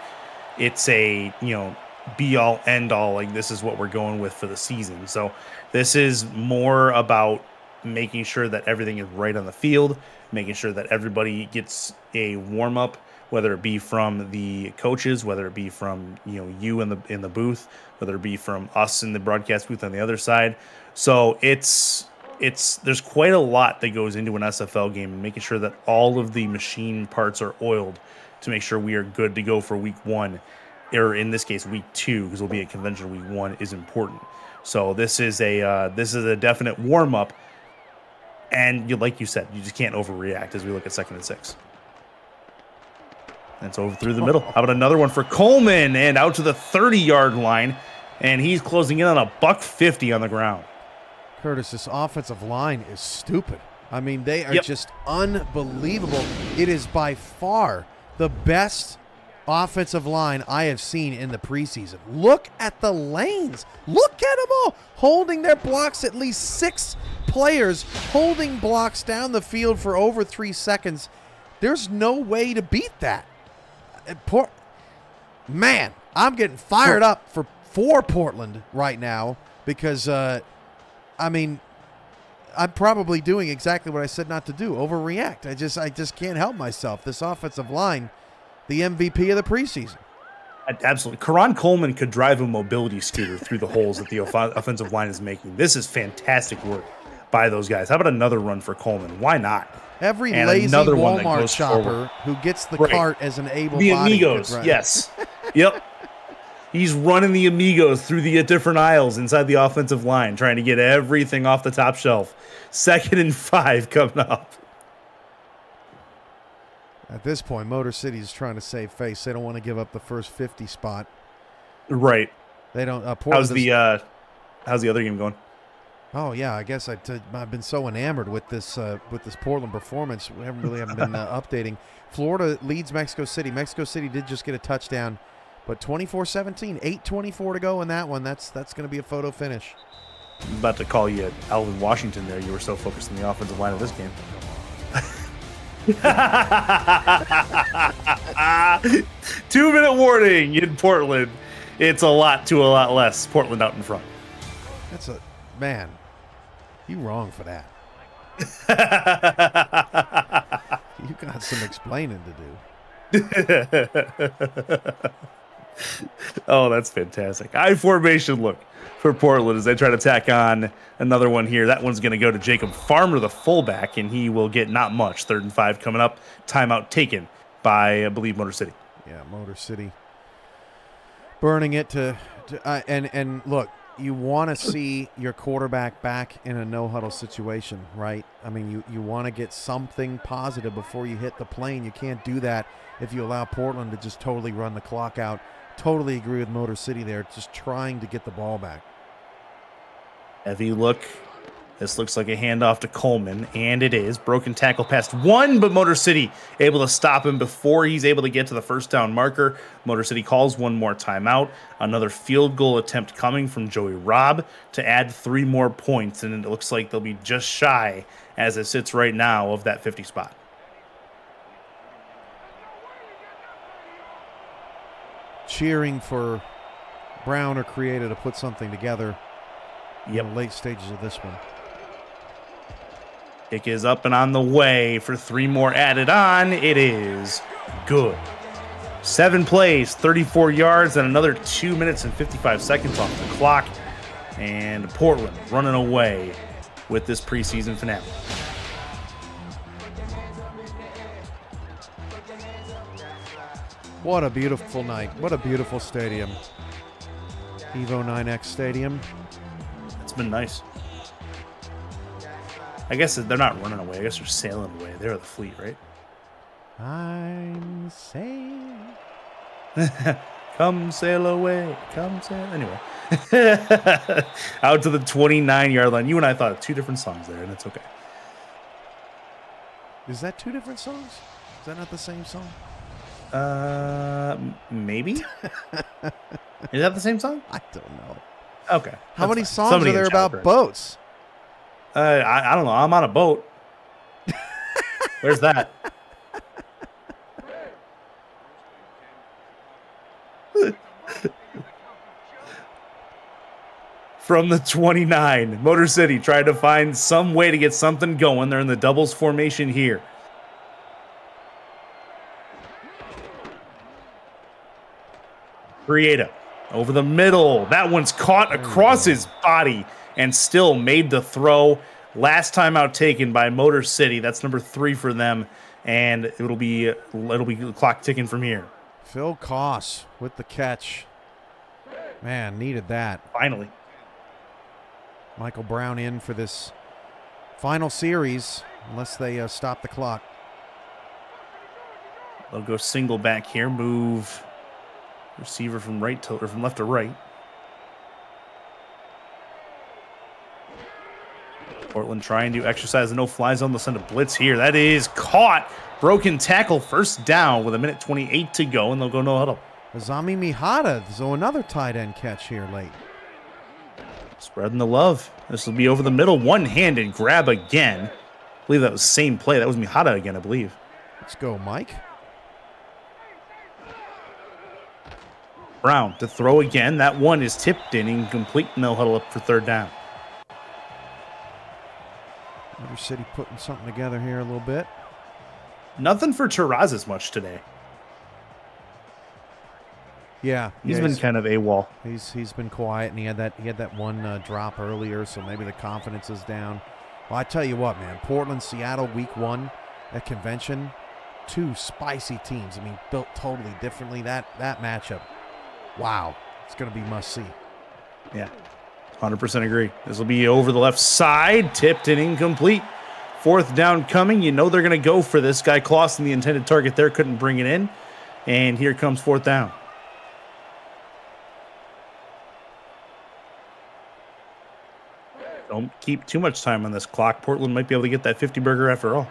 it's a, you know, be all end all, like this is what we're going with for the season. So this is more about making sure that everything is right on the field, making sure that everybody gets a warm up, whether it be from the coaches, whether it be from, you know, you in the booth, whether it be from us in the broadcast booth on the other side. So it's there's quite a lot that goes into an SFL game, and making sure that all of the machine parts are oiled to make sure we are good to go for week one, or in this case week two, because we'll be at convention week one, is important. So this is a definite warm up, and like you said, you just can't overreact as we look at 2nd and 6. And it's over through the middle. How about another one for Coleman, and out to the 30-yard line, and he's closing in on $150 on the ground. Curtis, this offensive line is stupid. I mean, they are just unbelievable. It is by far the best offensive line I have seen in the preseason. Look at the lanes. Look at them all holding their blocks. At least 6 players holding blocks down the field for over 3 seconds. There's no way to beat that. Man, I'm getting fired up for Portland right now because, I mean, I'm probably doing exactly what I said not to do, overreact. I just can't help myself. This offensive line, the MVP of the preseason. Absolutely. Karan Coleman could drive a mobility scooter through the holes that the offensive line is making. This is fantastic work by those guys. How about another run for Coleman? Why not? Every And lazy another one that Walmart goes shopper forward. who gets the Right. cart as an able The body. Amigos, yes. Yep. He's running the Amigos through the different aisles inside the offensive line, trying to get everything off the top shelf. 2nd and 5 coming up. At this point, Motor City is trying to save face. They don't want to give up the first 50 spot. Right. They don't. How's the other game going? Oh yeah, I guess I've been so enamored with this Portland performance. We haven't been updating. Florida leads Mexico City. Mexico City did just get a touchdown, but 24-17, 8:24 to go in that one. That's going to be a photo finish. I'm about to call you Alvin Washington there. You were so focused on the offensive line of this game. 2-minute warning in Portland. It's a lot to a lot less. Portland out in front. That's a man. You wrong for that. You got some explaining to do. Oh, that's fantastic. I formation look for Portland as they try to tack on another one here. That one's going to go to Jacob Farmer, the fullback, and he will get not much. 3rd and 5 coming up. Timeout taken by, I believe, Motor City. Yeah, Motor City burning it and look, you want to see your quarterback back in a no-huddle situation, right? I mean, you want to get something positive before you hit the plane. You can't do that if you allow Portland to just totally run the clock out. Totally agree with Motor City there, just trying to get the ball back. Heavy look. This looks like a handoff to Coleman, and it is. Broken tackle past one, but Motor City able to stop him before he's able to get to the first down marker. Motor City calls one more timeout. Another field goal attempt coming from Joey Robb to add 3 more points, and it looks like they'll be just shy, as it sits right now, of that 50 spot. Cheering for Brown or Creator to put something together in Yep. the late stages of this one. Kick is up and on the way for 3 more added on. It is good. 7 plays, 34 yards, and another 2 minutes and 55 seconds off the clock. And Portland running away with this preseason finale. What a beautiful night. What a beautiful stadium. Evo 9X Stadium. It's been nice. I guess they're not running away. I guess they're sailing away. They're the fleet, right? I'm sailing. Come sail away. Come sail. Anyway. Out to the 29-yard line. You and I thought of 2 different songs there, and it's okay. Is that 2 different songs? Is that not the same song? Maybe? Is that the same song? I don't know. Okay. How many fine. songs Somebody are there in chat about correct. boats? I don't know. I'm on a boat. Where's that? From the 29, Motor City tried to find some way to get something going. They're in the doubles formation here. Creative over the middle. That one's caught across his body and still made the throw. Last time out taken by Motor City. That's number 3 for them, and it'll be the clock ticking from here. Phil Koss with the catch. Man, needed that. Finally. Michael Brown in for this final series, unless they stop the clock. They'll go single back here. Move receiver from left to right. Portland trying to exercise the no-fly zone. They'll send a blitz here. That is caught. Broken tackle. First down with 1:28 to go, and they'll go no huddle. Azami Mihata, so another tight end catch here late. Spreading the love. This will be over the middle. One-handed grab again. I believe that was the same play. That was Mihata again, I believe. Let's go, Mike. Brown to throw again. That one is tipped in, incomplete. No huddle up for 3rd down. Motor City putting something together here a little bit. Nothing for Terrazas much today. Yeah, he's been kind of AWOL. He's been quiet, and he had that one drop earlier, so maybe the confidence is down. Well, I tell you what, man, Portland, Seattle, week 1 at convention, 2 spicy teams. I mean, built totally differently. That matchup, wow, it's going to be must see. Yeah, 100% agree. This will be over the left side, tipped and incomplete. 4th down coming. You know they're going to go for this guy. Clausen, the intended target there, couldn't bring it in, and here comes 4th down. Don't keep too much time on this clock. Portland might be able to get that 50 burger after all.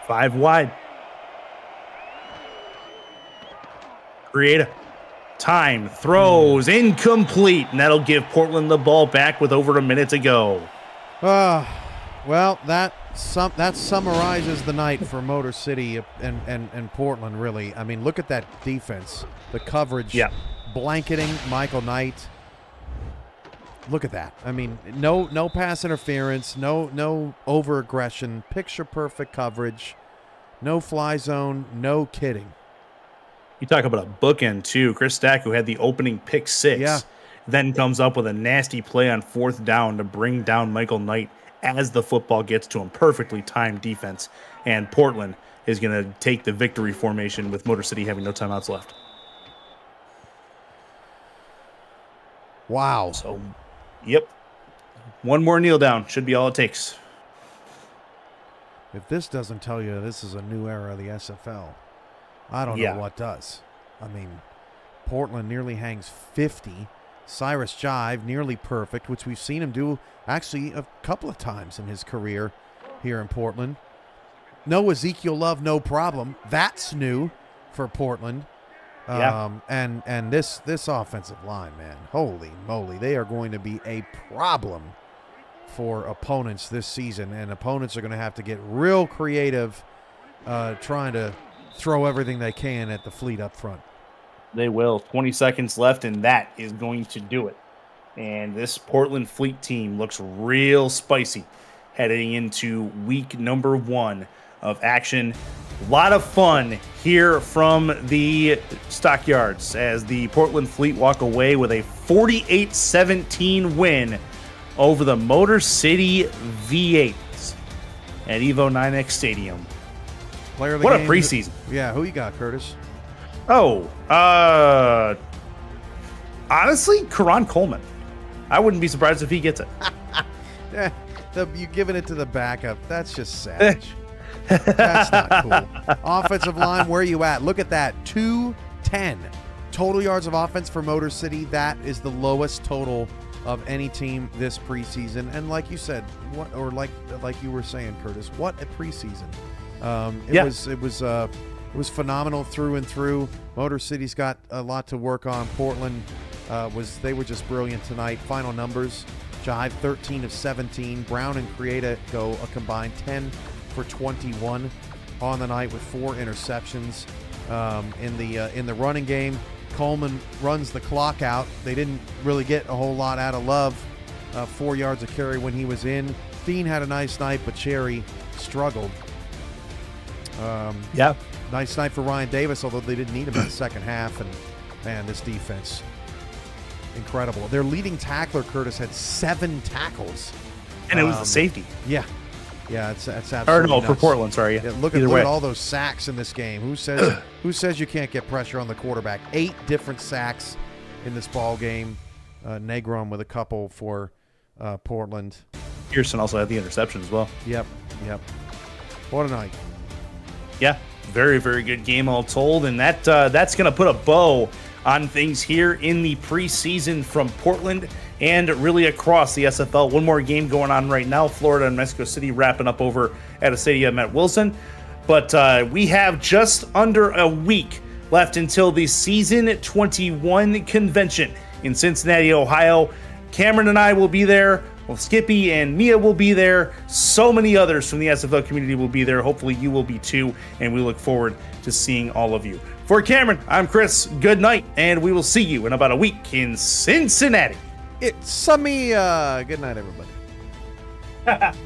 Five wide. Creative. Time. Throws. Incomplete. And that'll give Portland the ball back with over a minute to go. Well, that summarizes the night for Motor City and Portland, really. I mean, look at that defense. The coverage, blanketing Michael Knight. Look at that. I mean, no pass interference, no over-aggression, picture-perfect coverage, no fly zone, no kidding. You talk about a bookend, too. Chris Stack, who had the opening pick 6, then comes up with a nasty play on 4th down to bring down Michael Knight as the football gets to him. Perfectly timed defense. And Portland is going to take the victory formation with Motor City having no timeouts left. Wow. So, yep. One more kneel down. Should be all it takes. If this doesn't tell you this is a new era of the SFL, I don't know what does. I mean, Portland nearly hangs 50. Cyrus Jive, nearly perfect, which we've seen him do actually a couple of times in his career here in Portland. No Ezekiel Love, no problem. That's new for Portland. And this offensive line, man, holy moly, they are going to be a problem for opponents this season, and opponents are going to have to get real creative trying to throw everything they can at the fleet up front. They will. 20 seconds left, and that is going to do it. And this Portland Fleet team looks real spicy heading into week number 1 of action. A lot of fun here from the stockyards as the Portland Fleet walk away with a 48-17 win over the Motor City V8s at Evo 9X Stadium. Player of the what game, a preseason. Yeah, who you got, Curtis? Honestly, Karan Coleman. I wouldn't be surprised if he gets it. You giving it to the backup. That's just savage. That's not cool. Offensive line, where are you at? Look at that. 210. Total yards of offense for Motor City. That is the lowest total of any team this preseason. And like you said, like you were saying, Curtis, what a preseason. It was phenomenal through and through. Motor City's got a lot to work on. Portland they were just brilliant tonight. Final numbers: Jive 13 of 17. Brown and Creata go a combined 10 for 21 on the night with 4 interceptions. In the running game, Coleman runs the clock out. They didn't really get a whole lot out of Love. 4 yards of carry when he was in. Dean had a nice night, but Cherry struggled. Nice night for Ryan Davis, although they didn't need him in the second half. And man, this defense, incredible. Their leading tackler, Curtis, had 7 tackles. And it was the safety. Yeah, it's absolutely nuts. For Portland, sorry. Yeah, look at all those sacks in this game. Who says you can't get pressure on the quarterback? 8 different sacks in this ball game. Negron with a couple for Portland. Pearson also had the interception as well. Yep. What a night. Yeah, very, very good game all told. And that's going to put a bow on things here in the preseason from Portland and really across the SFL. One more game going on right now. Florida and Mexico City wrapping up over at a stadium at Wilson. But we have just under a week left until the Season 21 convention in Cincinnati, Ohio. Cameron and I will be there. Well, Skippy and Mia will be there. So many others from the SFL community will be there. Hopefully you will be too. And we look forward to seeing all of you. For Cameron, I'm Chris. Good night, and we will see you in about a week in Cincinnati. It's Summy. Good night, everybody.